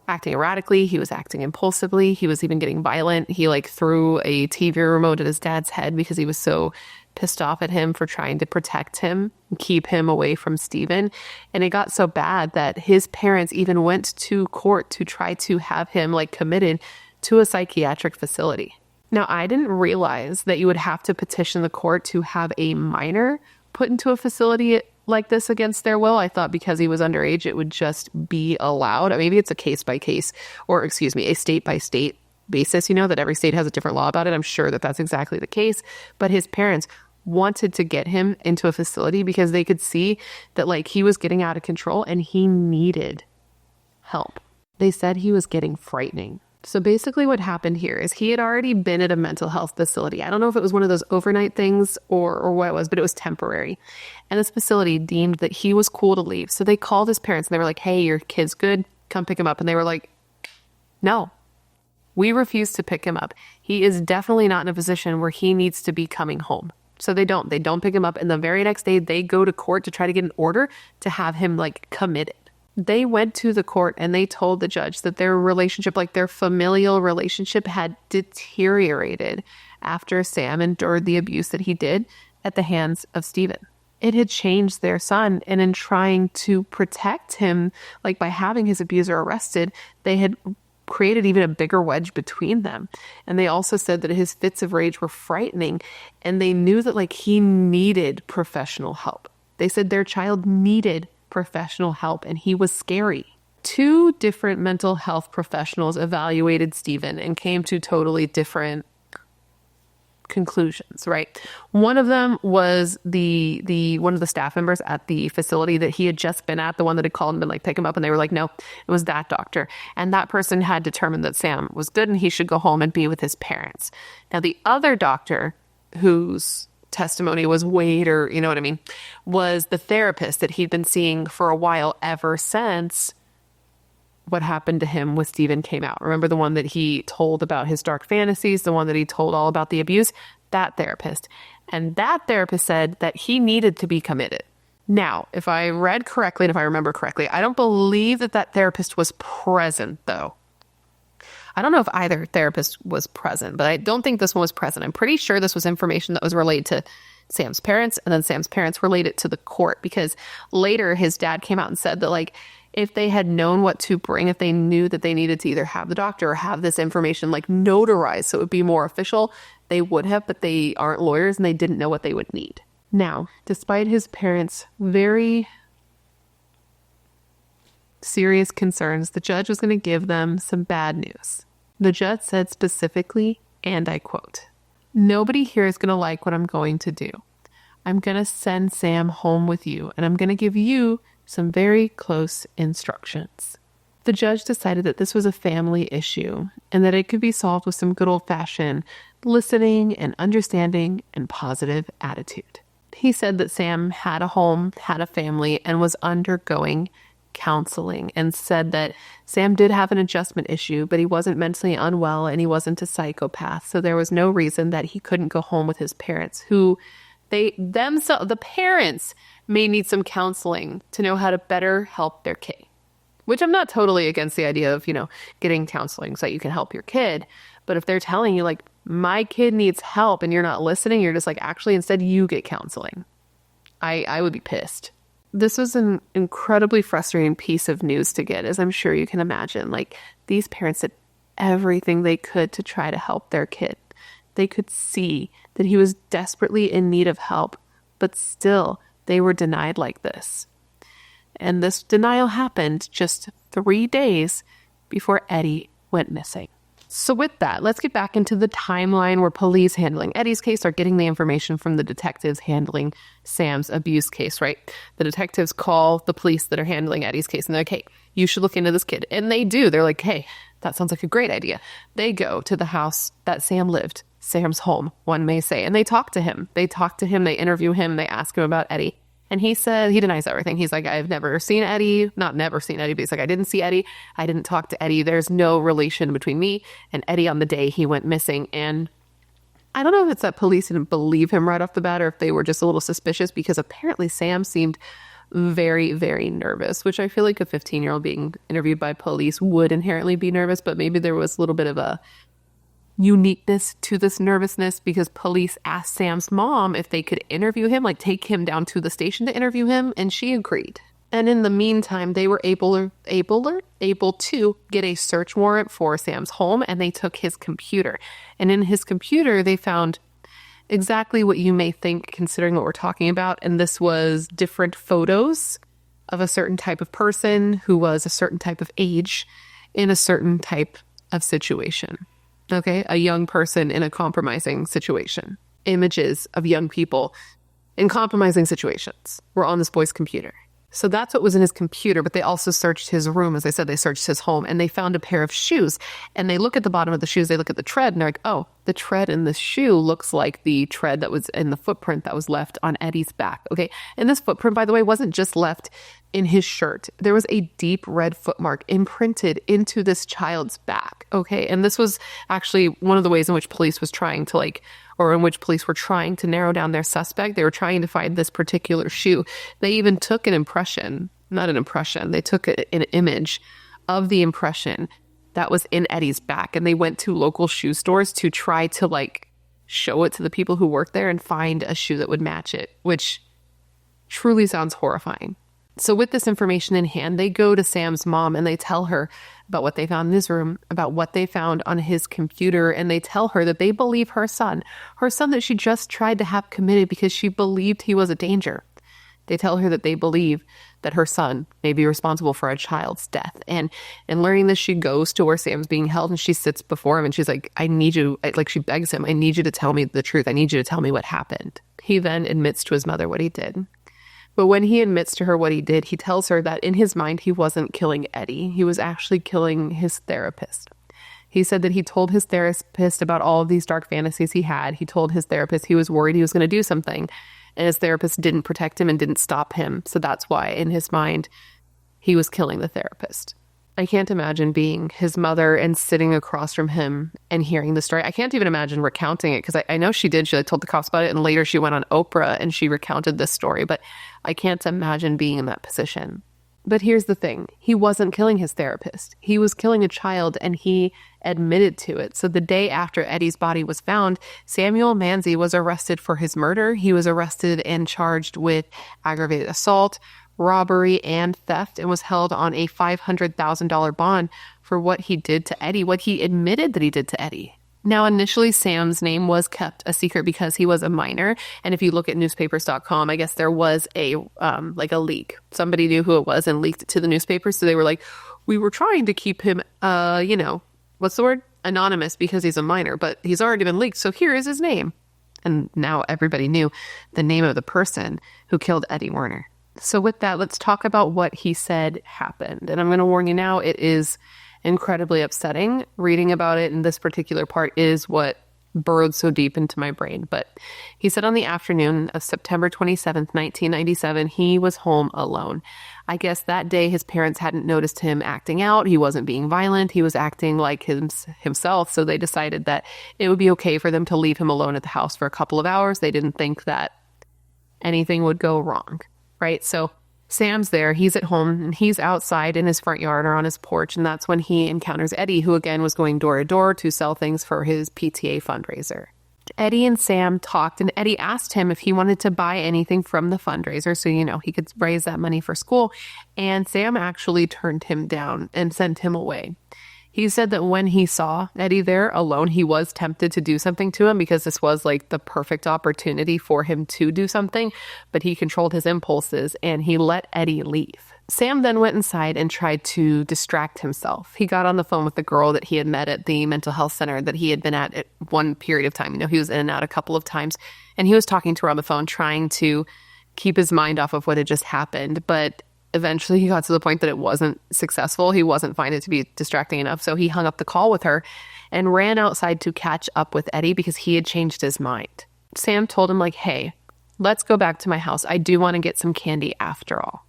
acting erratically. He was acting impulsively. He was even getting violent. He threw a TV remote at his dad's head because he was so pissed off at him for trying to protect him and keep him away from Stephen. And it got so bad that his parents even went to court to try to have him committed to a psychiatric facility. Now, I didn't realize that you would have to petition the court to have a minor put into a facility like this against their will. I thought because he was underage, it would just be allowed. Maybe it's a case-by-case or, a state-by-state basis, that every state has a different law about it. I'm sure that that's exactly the case. But his parents wanted to get him into a facility because they could see that he was getting out of control and he needed help. They said he was getting frightening. So basically what happened here is he had already been at a mental health facility. I don't know if it was one of those overnight things or what it was, but it was temporary. And this facility deemed that he was cool to leave. So they called his parents and they were like, hey, your kid's good. Come pick him up. And they were like, no, we refuse to pick him up. He is definitely not in a position where he needs to be coming home. So they don't pick him up. And the very next day they go to court to try to get an order to have him committed. They went to the court and they told the judge that their relationship, their familial relationship, had deteriorated after Sam endured the abuse that he did at the hands of Stephen. It had changed their son, and in trying to protect him, by having his abuser arrested, they had created even a bigger wedge between them. And they also said that his fits of rage were frightening, and they knew that he needed professional help. They said their child needed professional help and he was scary. 2 different mental health professionals evaluated Stephen and came to totally different conclusions, right? One of them was the one of the staff members at the facility that he had just been at, the one that had called and been like, pick him up. And they were like, no, it was that doctor. And that person had determined that Sam was good and he should go home and be with his parents. Now, the other doctor whose testimony was weighed, or you know what I mean, was the therapist that he'd been seeing for a while ever since what happened to him with Stephen came out. Remember the one that he told about his dark fantasies, the one that he told all about the abuse? That therapist. And that therapist said that he needed to be committed. Now, if I read correctly and if I remember correctly, I don't believe that that therapist was present, though. I don't know if either therapist was present, but I don't think this one was present. I'm pretty sure this was information that was relayed to Sam's parents, and then Sam's parents relayed it to the court, because later his dad came out and said that, like, if they had known what to bring, if they knew that they needed to either have the doctor or have this information like notarized so it would be more official, they would have, but they aren't lawyers and they didn't know what they would need. Now, despite his parents' very serious concerns, the judge was going to give them some bad news. The judge said specifically, and I quote, "Nobody here is going to like what I'm going to do. I'm going to send Sam home with you, and I'm going to give you some very close instructions." The judge decided that this was a family issue and that it could be solved with some good old-fashioned listening and understanding and positive attitude. He said that Sam had a home, had a family, and was undergoing counseling, and said that Sam did have an adjustment issue, but he wasn't mentally unwell and he wasn't a psychopath. So there was no reason that he couldn't go home with his parents, who the parents may need some counseling to know how to better help their kid. Which I'm not totally against the idea of, getting counseling so that you can help your kid. But if they're telling you, like, my kid needs help and you're not listening, you're just like, actually, instead you get counseling. I would be pissed. This was an incredibly frustrating piece of news to get, as I'm sure you can imagine. Like, these parents did everything they could to try to help their kid. They could see that he was desperately in need of help, but still they were denied like this. And this denial happened just 3 days before Eddie went missing. So with that, let's get back into the timeline where police handling Eddie's case are getting the information from the detectives handling Sam's abuse case, right? The detectives call the police that are handling Eddie's case and they're like, hey, you should look into this kid. And they do. They're like, hey, that sounds like a great idea. They go to the house that Sam lived, Sam's home, one may say, and they talk to him. They interview him, they ask him about Eddie. And he said, he denies everything. He's like, I've never seen Eddie, not never seen Eddie, but he's like, I didn't see Eddie. I didn't talk to Eddie. There's no relation between me and Eddie on the day he went missing. And I don't know if it's that police didn't believe him right off the bat or if they were just a little suspicious, because apparently Sam seemed very, very nervous, which I feel like a 15-year-old being interviewed by police would inherently be nervous, but maybe there was a little bit of a uniqueness to this nervousness, because police asked Sam's mom if they could interview him, like take him down to the station to interview him, and she agreed. And in the meantime, they were able to get a search warrant for Sam's home, and they took his computer. And in his computer, they found exactly what you may think, considering what we're talking about. And this was different photos of a certain type of person who was a certain type of age in a certain type of situation. Okay, a young person in a compromising situation. Images of young people in compromising situations were on this boy's computer. So that's what was in his computer, but they also searched his room. As I said, they searched his home, and they found a pair of shoes. And they look at the bottom of the shoes, they look at the tread, and they're like, oh, the tread in the shoe looks like the tread that was in the footprint that was left on Eddie's back. Okay, and this footprint, by the way, wasn't just left in his shirt. There was a deep red footmark imprinted into this child's back. Okay, and this was actually one of the ways in which police was trying to in which police were trying to narrow down their suspect. They were trying to find this particular shoe. They even took they took an image of the impression that was in Eddie's back, and they went to local shoe stores to try to show it to the people who worked there and find a shoe that would match it, which truly sounds horrifying. So with this information in hand, they go to Sam's mom and they tell her about what they found in his room, about what they found on his computer, and they tell her that they believe her son that she just tried to have committed because she believed he was a danger. They tell her that they believe that her son may be responsible for a child's death. And in learning this, she goes to where Sam's being held and she sits before him and she's like, I need you, like she begs him, I need you to tell me the truth. I need you to tell me what happened. He then admits to his mother what he did. But when he admits to her what he did, he tells her that in his mind, he wasn't killing Eddie. He was actually killing his therapist. He said that he told his therapist about all of these dark fantasies he had. He told his therapist he was worried he was going to do something. And his therapist didn't protect him and didn't stop him. So that's why, in his mind, he was killing the therapist. I can't imagine being his mother and sitting across from him and hearing the story. I can't even imagine recounting it because I know she did. She like told the cops about it. And later she went on Oprah and she recounted this story. But I can't imagine being in that position. But here's the thing. He wasn't killing his therapist. He was killing a child and he admitted to it. So the day after Eddie's body was found, Samuel Manzie was arrested for his murder. He was arrested and charged with aggravated assault, robbery, and theft, and was held on a $500,000 bond for what he did to Eddie, what he admitted that he did to Eddie. Now, initially, Sam's name was kept a secret because he was a minor. And if you look at newspapers.com, I guess there was a leak. Somebody knew who it was and leaked it to the newspapers. So they were like, we were trying to keep him, what's the word? Anonymous because he's a minor, but he's already been leaked. So here is his name. And now everybody knew the name of the person who killed Eddie Werner. So with that, let's talk about what he said happened. And I'm going to warn you now, it is incredibly upsetting. Reading about it in this particular part is what burrowed so deep into my brain. But he said on the afternoon of September 27th, 1997, he was home alone. I guess that day his parents hadn't noticed him acting out. He wasn't being violent. He was acting like himself. So they decided that it would be okay for them to leave him alone at the house for a couple of hours. They didn't think that anything would go wrong, right? So Sam's there, he's at home, and he's outside in his front yard or on his porch, and that's when he encounters Eddie, who again was going door to door to sell things for his PTA fundraiser. Eddie and Sam talked, and Eddie asked him if he wanted to buy anything from the fundraiser so, he could raise that money for school, and Sam actually turned him down and sent him away. He said that when he saw Eddie there alone, he was tempted to do something to him because this was like the perfect opportunity for him to do something, but he controlled his impulses and he let Eddie leave. Sam then went inside and tried to distract himself. He got on the phone with the girl that he had met at the mental health center that he had been at one period of time. He was in and out a couple of times, and he was talking to her on the phone, trying to keep his mind off of what had just happened, but eventually he got to the point that it wasn't successful. He wasn't finding it to be distracting enough. So he hung up the call with her and ran outside to catch up with Eddie because he had changed his mind. Sam told him hey, let's go back to my house. I do want to get some candy after all.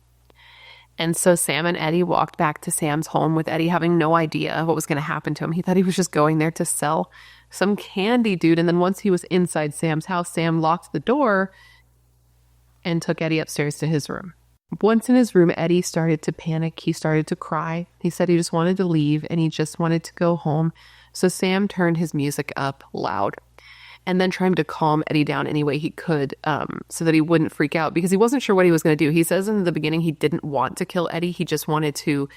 And so Sam and Eddie walked back to Sam's home with Eddie having no idea what was going to happen to him. He thought he was just going there to sell some candy, dude. And then once he was inside Sam's house, Sam locked the door and took Eddie upstairs to his room. Once in his room, Eddie started to panic. He started to cry. He said he just wanted to leave and he just wanted to go home. So Sam turned his music up loud and then tried to calm Eddie down any way he could so that he wouldn't freak out because he wasn't sure what he was going to do. He says in the beginning he didn't want to kill Eddie. He just wanted to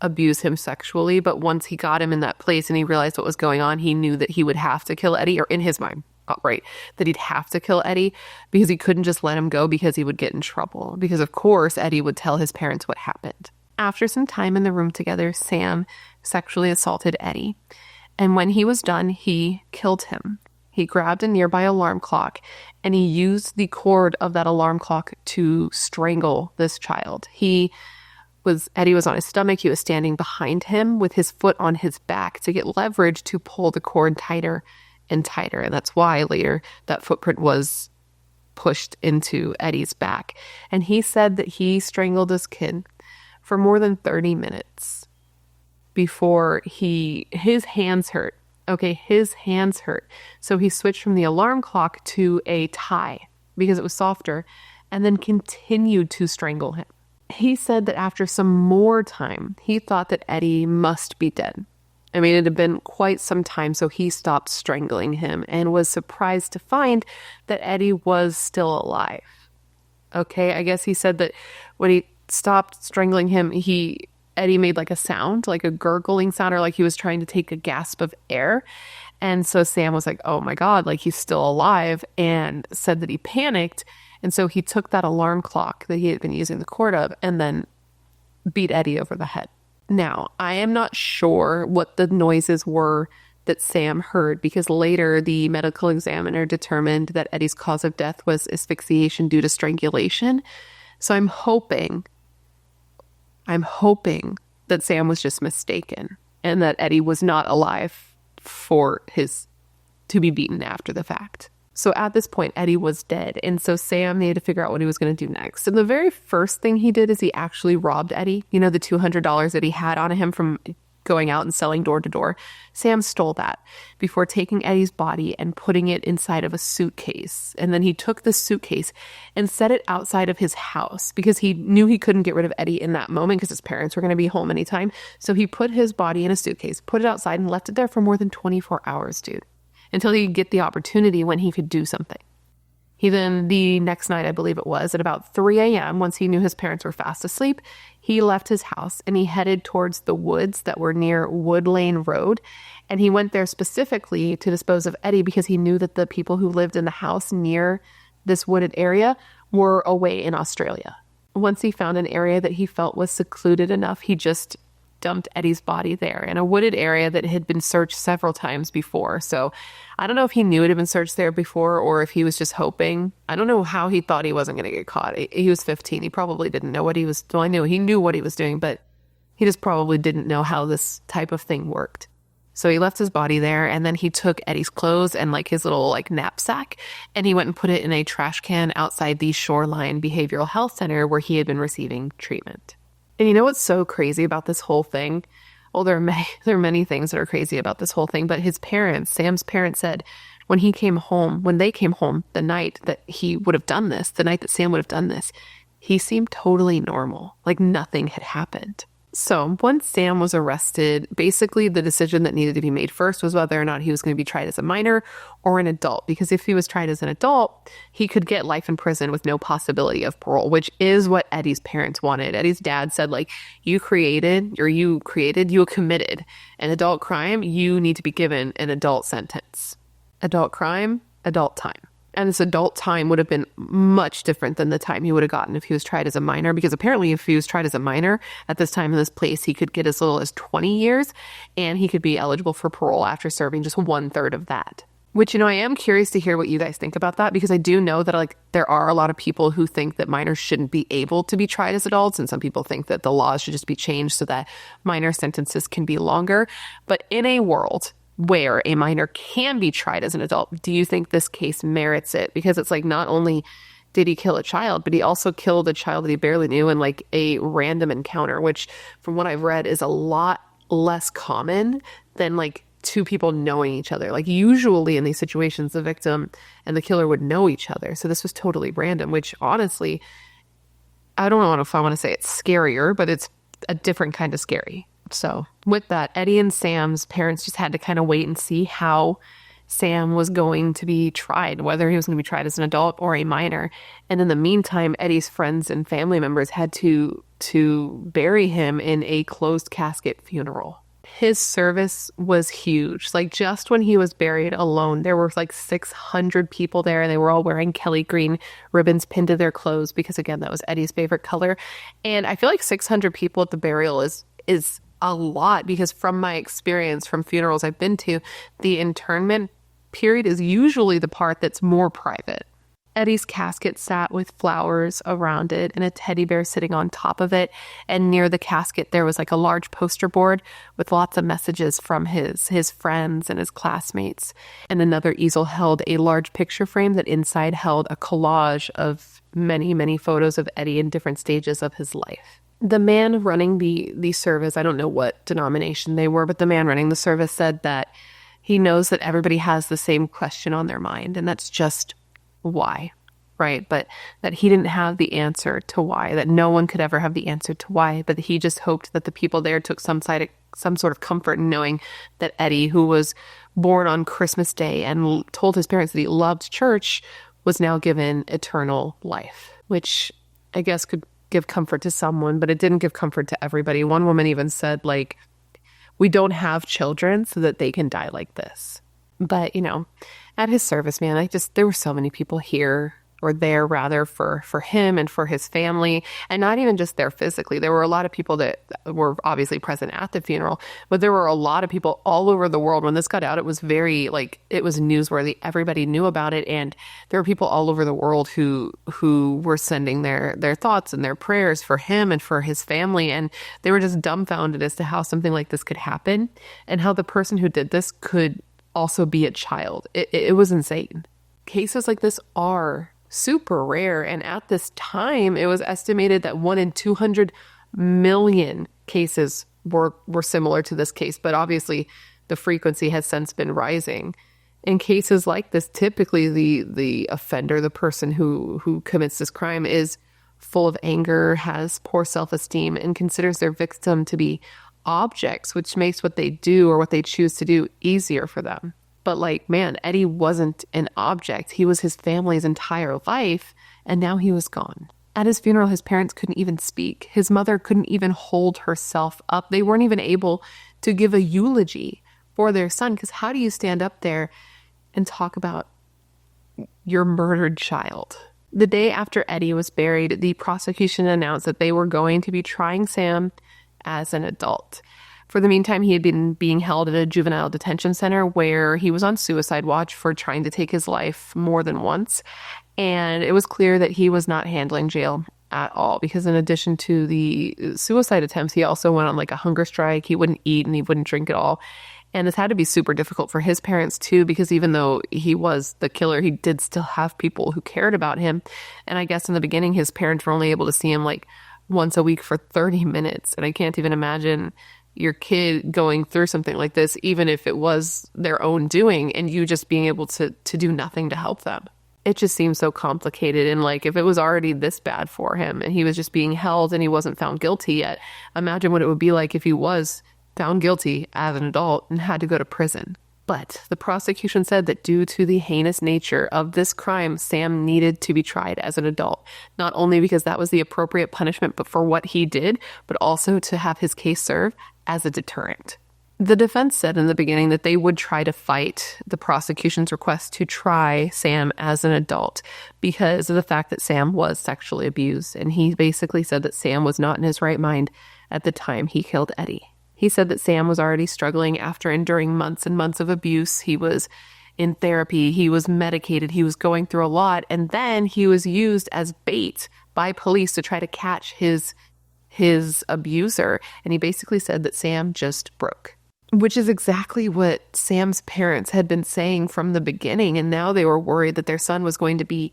abuse him sexually. But once he got him in that place and he realized what was going on, he knew that he would have to kill Eddie, or in his mind. Right, that he'd have to kill Eddie because he couldn't just let him go because he would get in trouble. Because of course, Eddie would tell his parents what happened. After some time in the room together, Sam sexually assaulted Eddie. And when he was done, he killed him. He grabbed a nearby alarm clock and he used the cord of that alarm clock to strangle this child. Eddie was on his stomach. He was standing behind him with his foot on his back to get leverage to pull the cord tighter and tighter. And that's why later that footprint was pushed into Eddie's back. And he said that he strangled this kid for more than 30 minutes before his hands hurt. Okay, his hands hurt. So he switched from the alarm clock to a tie because it was softer and then continued to strangle him. He said that after some more time, he thought that Eddie must be dead. I mean, it had been quite some time, so he stopped strangling him and was surprised to find that Eddie was still alive. Okay, I guess he said that when he stopped strangling him, Eddie made like a sound, like a gurgling sound, or like he was trying to take a gasp of air. And so Sam was like, oh my God, like he's still alive, and said that he panicked And so he took that alarm clock that he had been using the cord of and then beat Eddie over the head. Now, I am not sure what the noises were that Sam heard, because later the medical examiner determined that Eddie's cause of death was asphyxiation due to strangulation. So I'm hoping that Sam was just mistaken and that Eddie was not alive for to be beaten after the fact. So at this point, Eddie was dead. And so Sam needed to figure out what he was going to do next. And the very first thing he did is he actually robbed Eddie. You know, the $200 that he had on him from going out and selling door to door. Sam stole that before taking Eddie's body and putting it inside of a suitcase. And then he took the suitcase and set it outside of his house because he knew he couldn't get rid of Eddie in that moment because his parents were going to be home anytime. So he put his body in a suitcase, put it outside, and left it there for more than 24 hours, dude, until he could get the opportunity when he could do something. He then, the next night, I believe it was, at about 3 a.m., once he knew his parents were fast asleep, he left his house and he headed towards the woods that were near Wood Lane Road. And he went there specifically to dispose of Eddie because he knew that the people who lived in the house near this wooded area were away in Australia. Once he found an area that he felt was secluded enough, he just dumped Eddie's body there in a wooded area that had been searched several times before. So I don't know if he knew it had been searched there before or if he was just hoping. I don't know how he thought he wasn't going to get caught. He was 15. He probably didn't know what he was doing. Well, he knew what he was doing, but he just probably didn't know how this type of thing worked. So he left his body there, and then he took Eddie's clothes and like his little like knapsack, and he went and put it in a trash can outside the Shoreline Behavioral Health Center where he had been receiving treatment. And you know what's so crazy about this whole thing? Well, there are many things that are crazy about this whole thing, but his parents, Sam's parents, said when they came home, the night that he would have done this, the night that Sam would have done this, he seemed totally normal, like nothing had happened. So once Sam was arrested, basically the decision that needed to be made first was whether or not he was going to be tried as a minor or an adult. Because if he was tried as an adult, he could get life in prison with no possibility of parole, which is what Eddie's parents wanted. Eddie's dad said, like, you committed an adult crime, you need to be given an adult sentence. Adult crime, adult time. And this adult time would have been much different than the time he would have gotten if he was tried as a minor, because apparently if he was tried as a minor at this time in this place, he could get as little as 20 years and he could be eligible for parole after serving just 1/3 of that. Which, I am curious to hear what you guys think about that, because I do know that like there are a lot of people who think that minors shouldn't be able to be tried as adults, and some people think that the laws should just be changed so that minor sentences can be longer. But in a world where a minor can be tried as an adult, do you think this case merits it? Because it's like, not only did he kill a child, but he also killed a child that he barely knew in like a random encounter, which from what I've read is a lot less common than like two people knowing each other. Like usually in these situations, the victim and the killer would know each other. So this was totally random, which honestly, I don't know if I want to say it's scarier, but it's a different kind of scary. So with that, Eddie and Sam's parents just had to kind of wait and see how Sam was going to be tried, whether he was going to be tried as an adult or a minor. And in the meantime, Eddie's friends and family members had to bury him in a closed casket funeral. His service was huge. Like just when he was buried alone, there were like 600 people there, and they were all wearing Kelly green ribbons pinned to their clothes because, again, that was Eddie's favorite color. And I feel like 600 people at the burial is a lot, because from my experience from funerals I've been to, the internment period is usually the part that's more private. Eddie's casket sat with flowers around it and a teddy bear sitting on top of it. And near the casket, there was like a large poster board with lots of messages from his friends and his classmates. And another easel held a large picture frame that inside held a collage of many, many photos of Eddie in different stages of his life. The man running the service, I don't know what denomination they were, but the man running the service said that he knows that everybody has the same question on their mind, and that's just why, right? But that he didn't have the answer to why, that no one could ever have the answer to why, but he just hoped that the people there took some sort of comfort in knowing that Eddie, who was born on Christmas Day and told his parents that he loved church, was now given eternal life, which I guess could give comfort to someone, but it didn't give comfort to everybody. One woman even said, like, we don't have children so that they can die like this. But, at his service, man, there were so many people here or there rather for him and for his family, and not even just there physically. There were a lot of people that were obviously present at the funeral, but there were a lot of people all over the world. When this got out, it was very it was newsworthy. Everybody knew about it, and there were people all over the world who were sending their thoughts and their prayers for him and for his family, and they were just dumbfounded as to how something like this could happen and how the person who did this could also be a child. It was insane. Cases like this are super rare, and at this time it was estimated that 1 in 200 million cases were similar to this case, but obviously the frequency has since been rising. In cases like this, typically the offender, the person who commits this crime, is full of anger, has poor self-esteem, and considers their victim to be objects, which makes what they do or what they choose to do easier for them. But man, Eddie wasn't an object. He was his family's entire life, and now he was gone. At his funeral, his parents couldn't even speak. His mother couldn't even hold herself up. They weren't even able to give a eulogy for their son, because how do you stand up there and talk about your murdered child? The day after Eddie was buried, the prosecution announced that they were going to be trying Sam as an adult. For the meantime, he had been being held at a juvenile detention center where he was on suicide watch for trying to take his life more than once. And it was clear that he was not handling jail at all, because in addition to the suicide attempts, he also went on a hunger strike. He wouldn't eat and he wouldn't drink at all. And this had to be super difficult for his parents too, because even though he was the killer, he did still have people who cared about him. And I guess in the beginning, his parents were only able to see him once a week for 30 minutes. And I can't even imagine your kid going through something like this, even if it was their own doing, and you just being able to do nothing to help them. It just seems so complicated. And if it was already this bad for him and he was just being held and he wasn't found guilty yet, imagine what it would be like if he was found guilty as an adult and had to go to prison. But the prosecution said that due to the heinous nature of this crime, Sam needed to be tried as an adult, not only because that was the appropriate punishment but for what he did, but also to have his case serve as a deterrent. The defense said in the beginning that they would try to fight the prosecution's request to try Sam as an adult because of the fact that Sam was sexually abused, and he basically said that Sam was not in his right mind at the time he killed Eddie. He said that Sam was already struggling after enduring months and months of abuse. He was in therapy, he was medicated, he was going through a lot, and then he was used as bait by police to try to catch his abuser. And he basically said that Sam just broke, which is exactly what Sam's parents had been saying from the beginning. And now they were worried that their son was going to be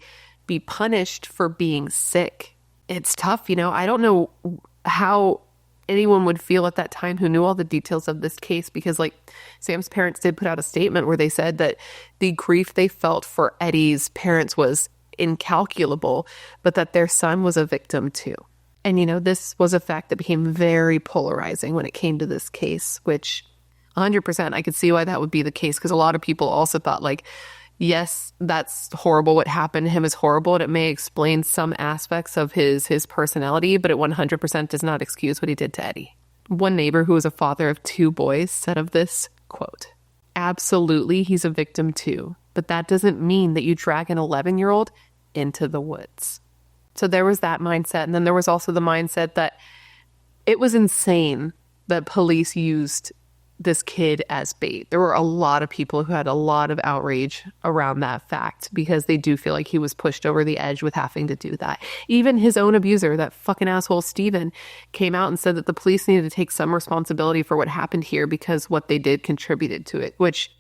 punished for being sick. It's tough, I don't know how anyone would feel at that time who knew all the details of this case, because Sam's parents did put out a statement where they said that the grief they felt for Eddie's parents was incalculable, but that their son was a victim too. And this was a fact that became very polarizing when it came to this case, which 100% I could see why that would be the case, because a lot of people also thought yes, that's horrible. What happened to him is horrible, and it may explain some aspects of his personality, but it 100% does not excuse what he did to Eddie. One neighbor who was a father of 2 boys said of this, quote, "Absolutely, he's a victim too, but that doesn't mean that you drag an 11-year-old into the woods." So there was that mindset. And then there was also the mindset that it was insane that police used this kid as bait. There were a lot of people who had a lot of outrage around that fact, because they do feel like he was pushed over the edge with having to do that. Even his own abuser, that fucking asshole Steven, came out and said that the police needed to take some responsibility for what happened here because what they did contributed to it, which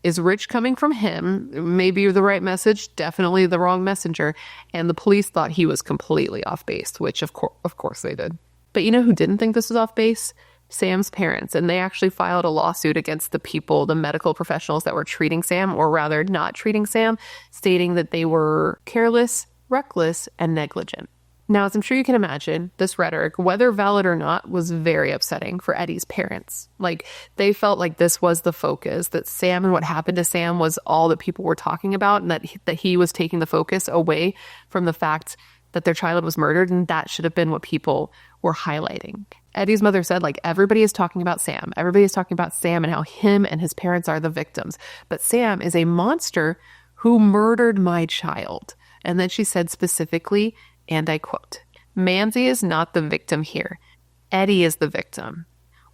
is rich coming from him. Maybe the right message, definitely the wrong messenger. And the police thought he was completely off base, which of course they did. But who didn't think this was off base? Sam's parents. And they actually filed a lawsuit against the medical professionals that were treating Sam, or rather not treating Sam, stating that they were careless, reckless, and negligent. Now, as I'm sure you can imagine, this rhetoric, whether valid or not, was very upsetting for Eddie's parents. They felt like this was the focus, that Sam and what happened to Sam was all that people were talking about, and that he was taking the focus away from the fact that their child was murdered, and that should have been what people were highlighting. Eddie's mother said, everybody is talking about Sam. Everybody is talking about Sam and how him and his parents are the victims. But Sam is a monster who murdered my child. And then she said specifically, and I quote, "Manzie is not the victim here. Eddie is the victim.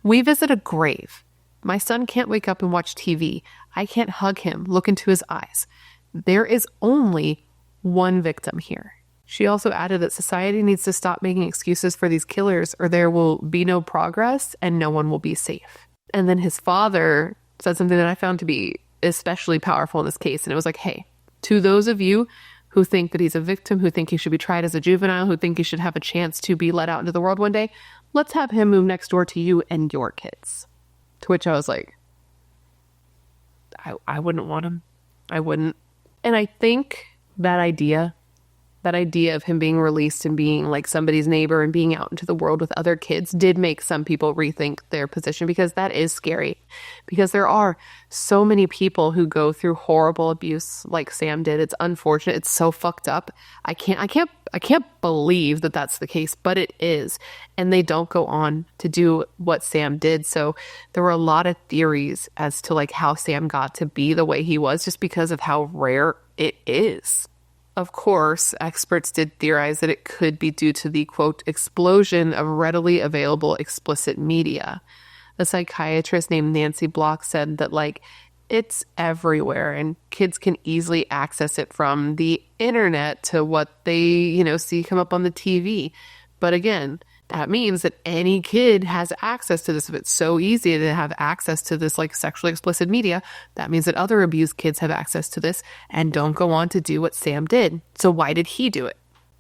We visit a grave. My son can't wake up and watch TV. I can't hug him, look into his eyes. There is only one victim here." She also added that society needs to stop making excuses for these killers or there will be no progress and no one will be safe. And then his father said something that I found to be especially powerful in this case. And it was like, hey, to those of you who think that he's a victim, who think he should be tried as a juvenile, who think he should have a chance to be let out into the world one day, let's have him move next door to you and your kids. To which I was like, I wouldn't want him. I wouldn't. And I think that idea of him being released and being like somebody's neighbor and being out into the world with other kids did make some people rethink their position, because that is scary. Because there are so many people who go through horrible abuse like Sam did. It's unfortunate. It's so fucked up. I can't believe that that's the case, but it is. And they don't go on to do what Sam did. So there were a lot of theories as to like how Sam got to be the way he was just because of how rare it is. Of course, experts did theorize that it could be due to the, quote, explosion of readily available explicit media. A psychiatrist named Nancy Block said that, like, it's everywhere and kids can easily access it from the internet to what they, see come up on the TV. But again, that means that any kid has access to this. If it's so easy to have access to this like sexually explicit media, that means that other abused kids have access to this and don't go on to do what Sam did. So why did he do it?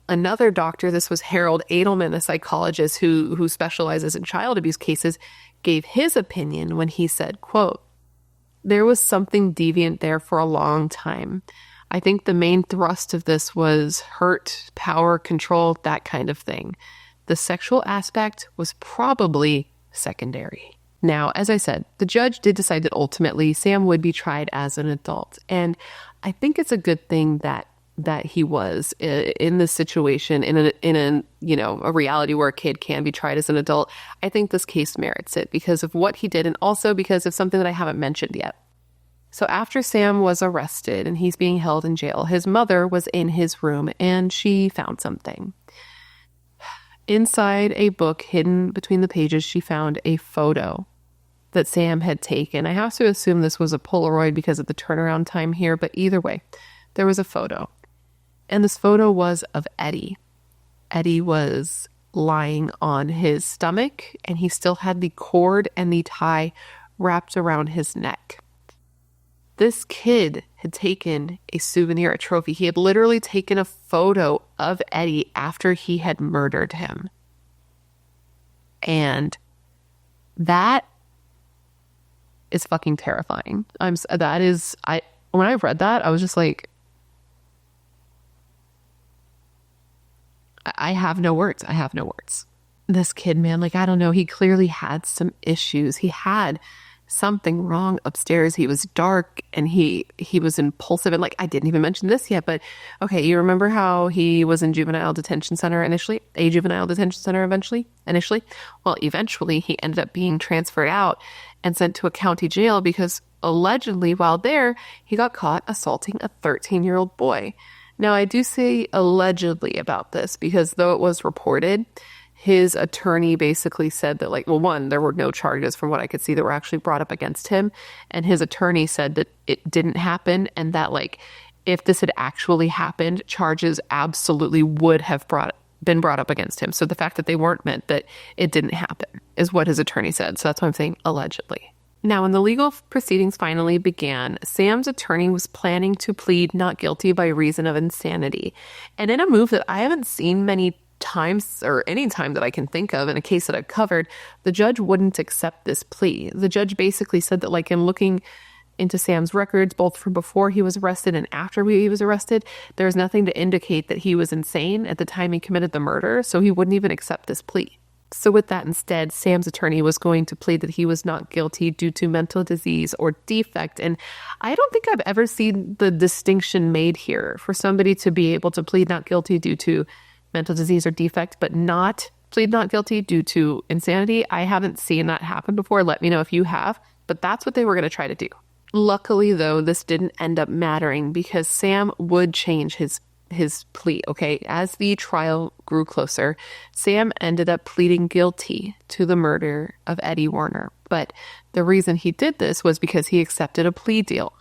Another doctor, this was Harold Edelman, a psychologist who specializes in child abuse cases, gave his opinion when he said, quote, "There was something deviant there for a long time. I think the main thrust of this was hurt, power, control, that kind of thing. The sexual aspect was probably secondary." Now, as I said, the judge did decide that ultimately Sam would be tried as an adult. And I think it's a good thing that he was in this situation, in a reality where a kid can be tried as an adult. I think this case merits it because of what he did and also because of something that I haven't mentioned yet. So after Sam was arrested and he's being held in jail, his mother was in his room and she found something. Inside a book hidden between the pages, she found a photo that Sam had taken. I have to assume this was a Polaroid because of the turnaround time here, but either way, there was a photo. And this photo was of Eddie. Eddie was lying on his stomach, and he still had the cord and the tie wrapped around his neck. This kid had taken a souvenir, a trophy. He had literally taken a photo of Eddie after he had murdered him. And that is fucking terrifying. When I read that, I was just like, I have no words. I have no words. This kid, man, like, I don't know. He clearly had some issues. He had something wrong upstairs. He was dark and he was impulsive. And like, I didn't even mention this yet, but okay, you remember how he was in juvenile detention center initially? Initially? Well, eventually he ended up being transferred out and sent to a county jail because allegedly while there, he got caught assaulting a 13-year-old boy. Now, I do say allegedly about this because though it was reported, his attorney basically said that, like, well, one, there were no charges from what I could see that were actually brought up against him. And his attorney said that it didn't happen and that, like, if this had actually happened, charges absolutely would have been brought up against him. So the fact that they weren't meant that it didn't happen is what his attorney said. So that's why I'm saying allegedly. Now, when the legal proceedings finally began, Sam's attorney was planning to plead not guilty by reason of insanity. And in a move that I haven't seen many times or any time that I can think of in a case that I've covered, the judge wouldn't accept this plea. The judge basically said that, like, in looking into Sam's records, both from before he was arrested and after he was arrested, there's nothing to indicate that he was insane at the time he committed the murder, so he wouldn't even accept this plea. So with that, instead, Sam's attorney was going to plead that he was not guilty due to mental disease or defect. And I don't think I've ever seen the distinction made here for somebody to be able to plead not guilty due to mental disease or defect, but not plead not guilty due to insanity. I haven't seen that happen before. Let me know if you have, but that's what they were going to try to do. Luckily, though, this didn't end up mattering because Sam would change his his plea, okay? As the trial grew closer, Sam ended up pleading guilty to the murder of Eddie Werner. But the reason he did this was because he accepted a plea deal.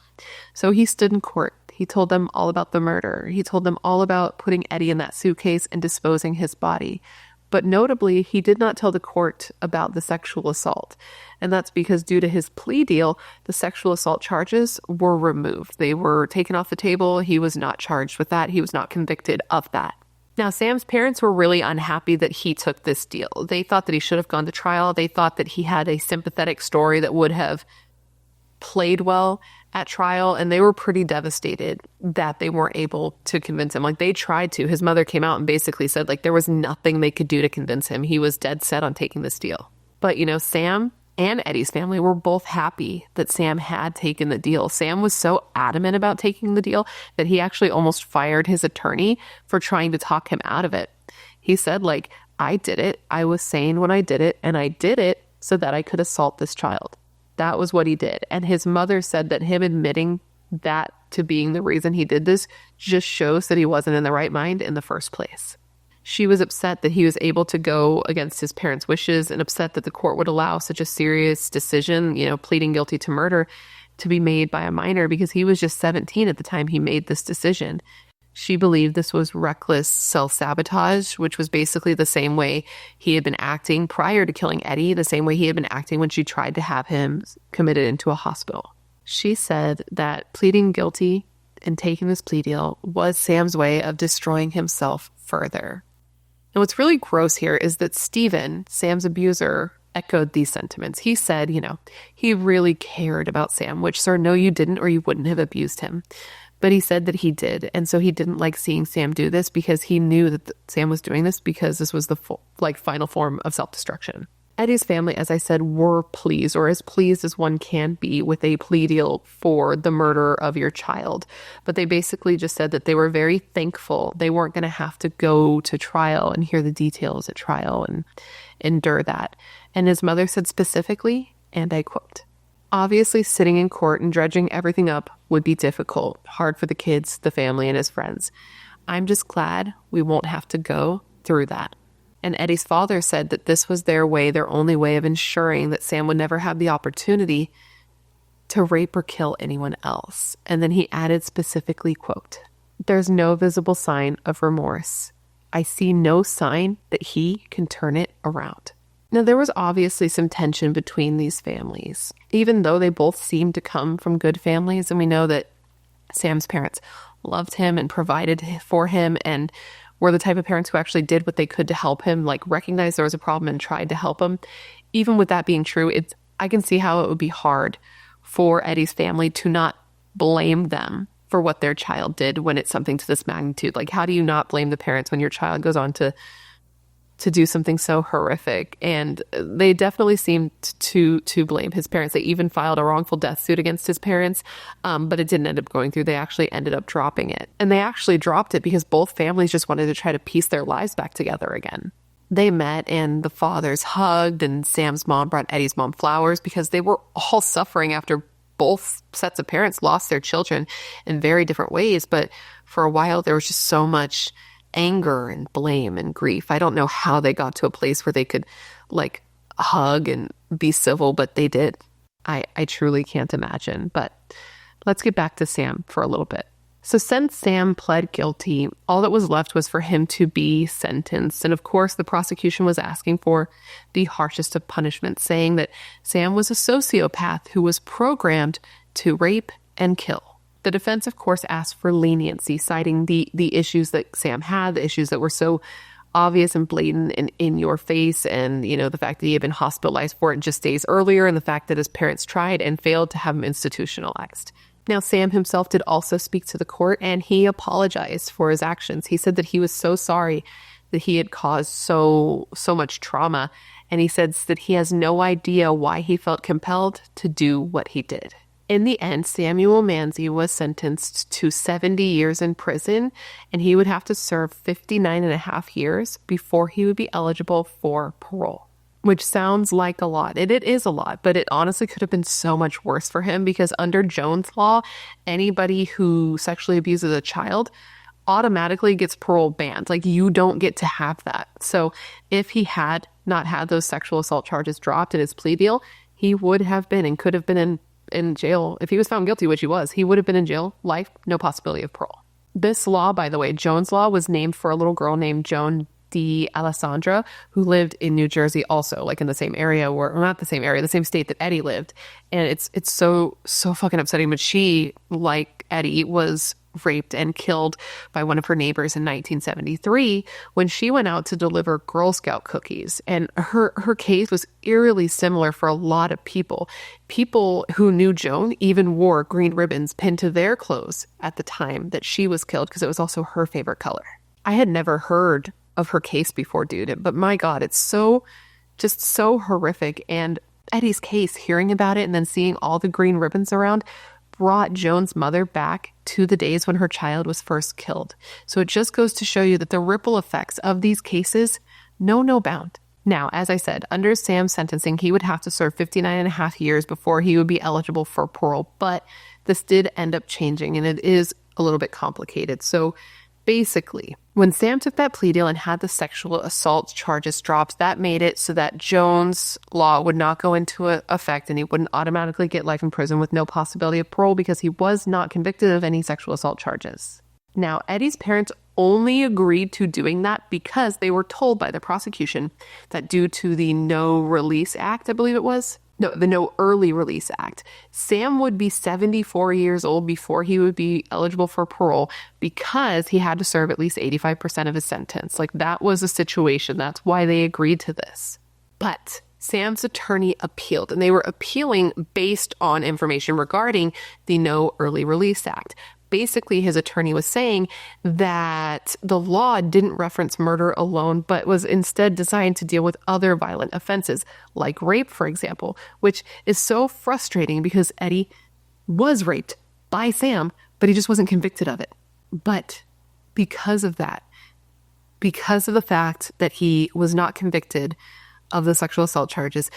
So he stood in court. He told them all about the murder. He told them all about putting Eddie in that suitcase and disposing his body. But notably, he did not tell the court about the sexual assault. And that's because due to his plea deal, the sexual assault charges were removed. They were taken off the table. He was not charged with that. He was not convicted of that. Now, Sam's parents were really unhappy that he took this deal. They thought that he should have gone to trial. They thought that he had a sympathetic story that would have played well at trial, and they were pretty devastated that they weren't able to convince him. Like, they tried to. His mother came out and basically said, like, there was nothing they could do to convince him. He was dead set on taking this deal. But, you know, Sam and Eddie's family were both happy that Sam had taken the deal. Sam was so adamant about taking the deal that he actually almost fired his attorney for trying to talk him out of it. He said, like, I did it. I was sane when I did it, and I did it so that I could assault this child. That was what he did. And his mother said that him admitting that to being the reason he did this just shows that he wasn't in the right mind in the first place. She was upset that he was able to go against his parents' wishes and upset that the court would allow such a serious decision, you know, pleading guilty to murder, to be made by a minor because he was just 17 at the time he made this decision. She believed this was reckless self-sabotage, which was basically the same way he had been acting prior to killing Eddie, the same way he had been acting when she tried to have him committed into a hospital. She said that pleading guilty and taking this plea deal was Sam's way of destroying himself further. And what's really gross here is that Stephen, Sam's abuser, echoed these sentiments. He said, you know, he really cared about Sam, which, sir, no, you didn't, or you wouldn't have abused him. But he said that he did. And so he didn't like seeing Sam do this because he knew that Sam was doing this because this was the final form of self-destruction. Eddie's family, as I said, were pleased, or as pleased as one can be with a plea deal for the murder of your child. But they basically just said that they were very thankful they weren't going to have to go to trial and hear the details at trial and endure that. And his mother said specifically, and I quote, "Obviously, sitting in court and dredging everything up would be difficult, hard for the kids, the family, and his friends. I'm just glad we won't have to go through that." And Eddie's father said that this was their only way of ensuring that Sam would never have the opportunity to rape or kill anyone else. And then he added specifically, quote, "There's no visible sign of remorse. I see no sign that he can turn it around." Now, there was obviously some tension between these families, even though they both seemed to come from good families. And we know that Sam's parents loved him and provided for him and were the type of parents who actually did what they could to help him, like recognized there was a problem and tried to help him. Even with that being true, I can see how it would be hard for Eddie's family to not blame them for what their child did when it's something to this magnitude. Like, how do you not blame the parents when your child goes on to do something so horrific? And they definitely seemed to blame his parents. They even filed a wrongful death suit against his parents, but it didn't end up going through. They actually ended up dropping it. And they actually dropped it because both families just wanted to try to piece their lives back together again. They met and the fathers hugged, and Sam's mom brought Eddie's mom flowers because they were all suffering after both sets of parents lost their children in very different ways. But for a while, there was just so much anger and blame and grief. I don't know how they got to a place where they could like hug and be civil, but they did. I truly can't imagine. But let's get back to Sam for a little bit. So since Sam pled guilty, all that was left was for him to be sentenced. And of course, the prosecution was asking for the harshest of punishments, saying that Sam was a sociopath who was programmed to rape and kill. The defense, of course, asked for leniency, citing the issues that Sam had, the issues that were so obvious and blatant and in your face, and, you know, the fact that he had been hospitalized for it just days earlier, and the fact that his parents tried and failed to have him institutionalized. Now, Sam himself did also speak to the court, and he apologized for his actions. He said that he was so sorry that he had caused so much trauma, and he said that he has no idea why he felt compelled to do what he did. In the end, Samuel Manzie was sentenced to 70 years in prison, and he would have to serve 59 and a half years before he would be eligible for parole, which sounds like a lot. It is a lot, but it honestly could have been so much worse for him because under Jones law, anybody who sexually abuses a child automatically gets parole banned. Like, you don't get to have that. So if he had not had those sexual assault charges dropped in his plea deal, he would have been and could have been in jail. If he was found guilty, which he was, he would have been in jail, life, no possibility of parole. This law, by the way, Jones Law, was named for a little girl named Joan D. Alessandra, who lived in New Jersey also, like in the same area, or not the same area, the same state that Eddie lived. And it's so fucking upsetting. But she, like Eddie, was raped and killed by one of her neighbors in 1973 when she went out to deliver Girl Scout cookies. And her case was eerily similar for a lot of people. People who knew Joan even wore green ribbons pinned to their clothes at the time that she was killed because it was also her favorite color. I had never heard of her case before, dude, but my God, it's just so horrific. And Eddie's case, hearing about it and then seeing all the green ribbons around, brought Joan's mother back to the days when her child was first killed. So it just goes to show you that the ripple effects of these cases know no bound. Now, as I said, under Sam's sentencing, he would have to serve 59 and a half years before he would be eligible for parole. But this did end up changing, and it is a little bit complicated. So basically, when Sam took that plea deal and had the sexual assault charges dropped, that made it so that Jones' law would not go into effect and he wouldn't automatically get life in prison with no possibility of parole because he was not convicted of any sexual assault charges. Now, Eddie's parents only agreed to doing that because they were told by the prosecution that due to the No Release Act, I believe it was, the No Early Release Act, Sam would be 74 years old before he would be eligible for parole because he had to serve at least 85% of his sentence. Like, that was a situation. That's why they agreed to this. But Sam's attorney appealed, and they were appealing based on information regarding the No Early Release Act. Basically, his attorney was saying that the law didn't reference murder alone, but was instead designed to deal with other violent offenses, like rape, for example, which is so frustrating because Eddie was raped by Sam, but he just wasn't convicted of it. But because of that, because of the fact that he was not convicted of the sexual assault charges,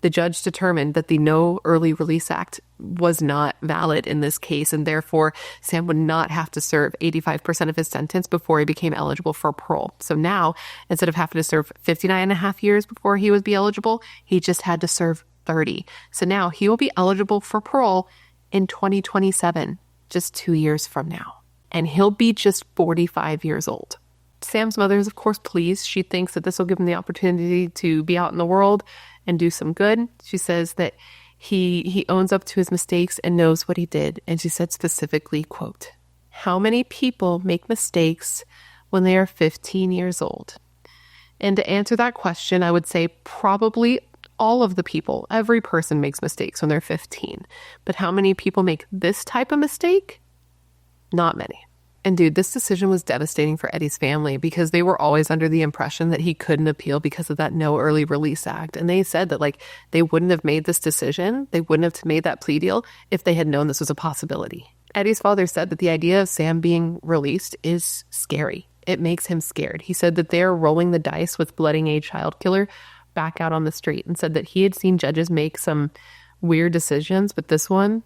the judge determined that the No Early Release Act was not valid in this case, and therefore Sam would not have to serve 85% of his sentence before he became eligible for parole. So now, instead of having to serve 59 and a half years before he would be eligible, he just had to serve 30. So now he will be eligible for parole in 2027, just 2 years from now. And he'll be just 45 years old. Sam's mother is, of course, pleased. She thinks that this will give him the opportunity to be out in the world and do some good. She says that he owns up to his mistakes and knows what he did. And she said specifically, quote, "How many people make mistakes when they are 15 years old?" And to answer that question, I would say probably all of the people. Every person makes mistakes when they're 15. But how many people make this type of mistake? Not many. And dude, this decision was devastating for Eddie's family because they were always under the impression that he couldn't appeal because of that No Early Release Act. And they said that, like, they wouldn't have made this decision, they wouldn't have made that plea deal if they had known this was a possibility. Eddie's father said that the idea of Sam being released is scary. It makes him scared. He said that they're rolling the dice with blooding a child killer back out on the street, and said that he had seen judges make some weird decisions, but this one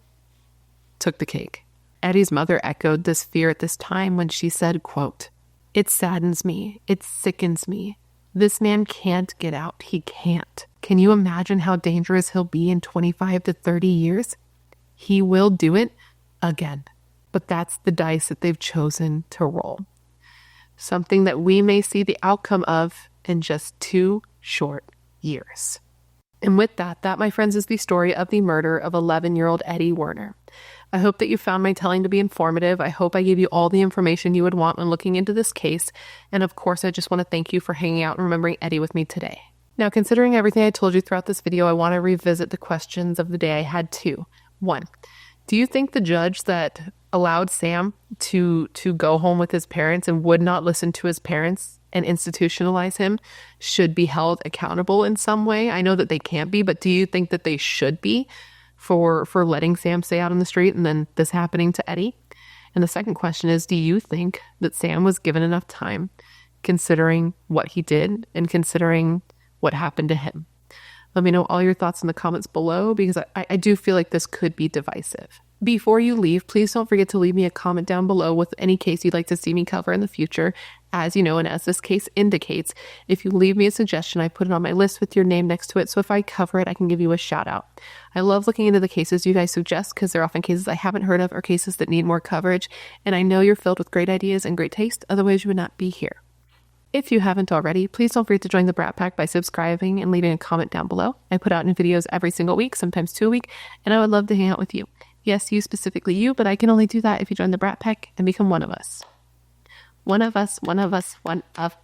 took the cake. Eddie's mother echoed this fear at this time when she said, quote, "It saddens me. It sickens me. This man can't get out. He can't. Can you imagine how dangerous he'll be in 25 to 30 years? He will do it again." But that's the dice that they've chosen to roll. Something that we may see the outcome of in just 2 short years. And with that, my friends, is the story of the murder of 11-year-old Eddie Werner. I hope that you found my telling to be informative. I hope I gave you all the information you would want when looking into this case. And of course, I just want to thank you for hanging out and remembering Eddie with me today. Now, considering everything I told you throughout this video, I want to revisit the questions of the day. I had 2. 1, do you think the judge that allowed Sam to go home with his parents and would not listen to his parents and institutionalize him should be held accountable in some way? I know that they can't be, but do you think that they should be for letting Sam stay out on the street and then this happening to Eddie? And the second question is, do you think that Sam was given enough time considering what he did and considering what happened to him? Let me know all your thoughts in the comments below because I do feel like this could be divisive. Before you leave, please don't forget to leave me a comment down below with any case you'd like to see me cover in the future. As you know, and as this case indicates, if you leave me a suggestion, I put it on my list with your name next to it, so if I cover it, I can give you a shout out. I love looking into the cases you guys suggest because they're often cases I haven't heard of or cases that need more coverage, and I know you're filled with great ideas and great taste, otherwise you would not be here. If you haven't already, please don't forget to join the Brat Pack by subscribing and leaving a comment down below. I put out new videos every single week, sometimes 2 a week, and I would love to hang out with you. Yes, you specifically you, but I can only do that if you join the Brat Pack and become one of us. One of us, one of us, one of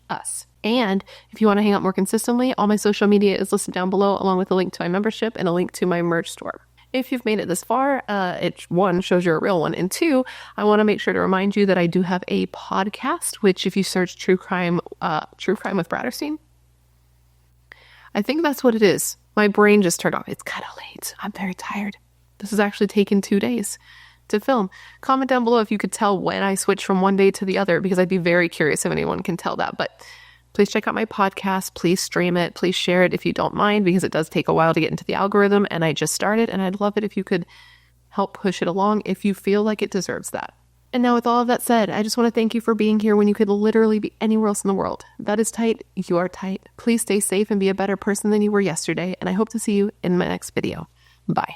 us. And if you want to hang out more consistently, all my social media is listed down below, along with a link to my membership and a link to my merch store. If you've made it this far, it one, shows you're a real one, and two, I want to make sure to remind you that I do have a podcast, which if you search True Crime with BRATTERSTEIN, I think that's what it is. My brain just turned off. It's kind of late. I'm very tired. This has actually taken 2 days to film. Comment down below if you could tell when I switch from one day to the other, because I'd be very curious if anyone can tell that. But please check out my podcast. Please stream it. Please share it if you don't mind, because it does take a while to get into the algorithm, and I just started, and I'd love it if you could help push it along if you feel like it deserves that. And now with all of that said, I just want to thank you for being here when you could literally be anywhere else in the world. That is tight. You are tight. Please stay safe and be a better person than you were yesterday, and I hope to see you in my next video. Bye.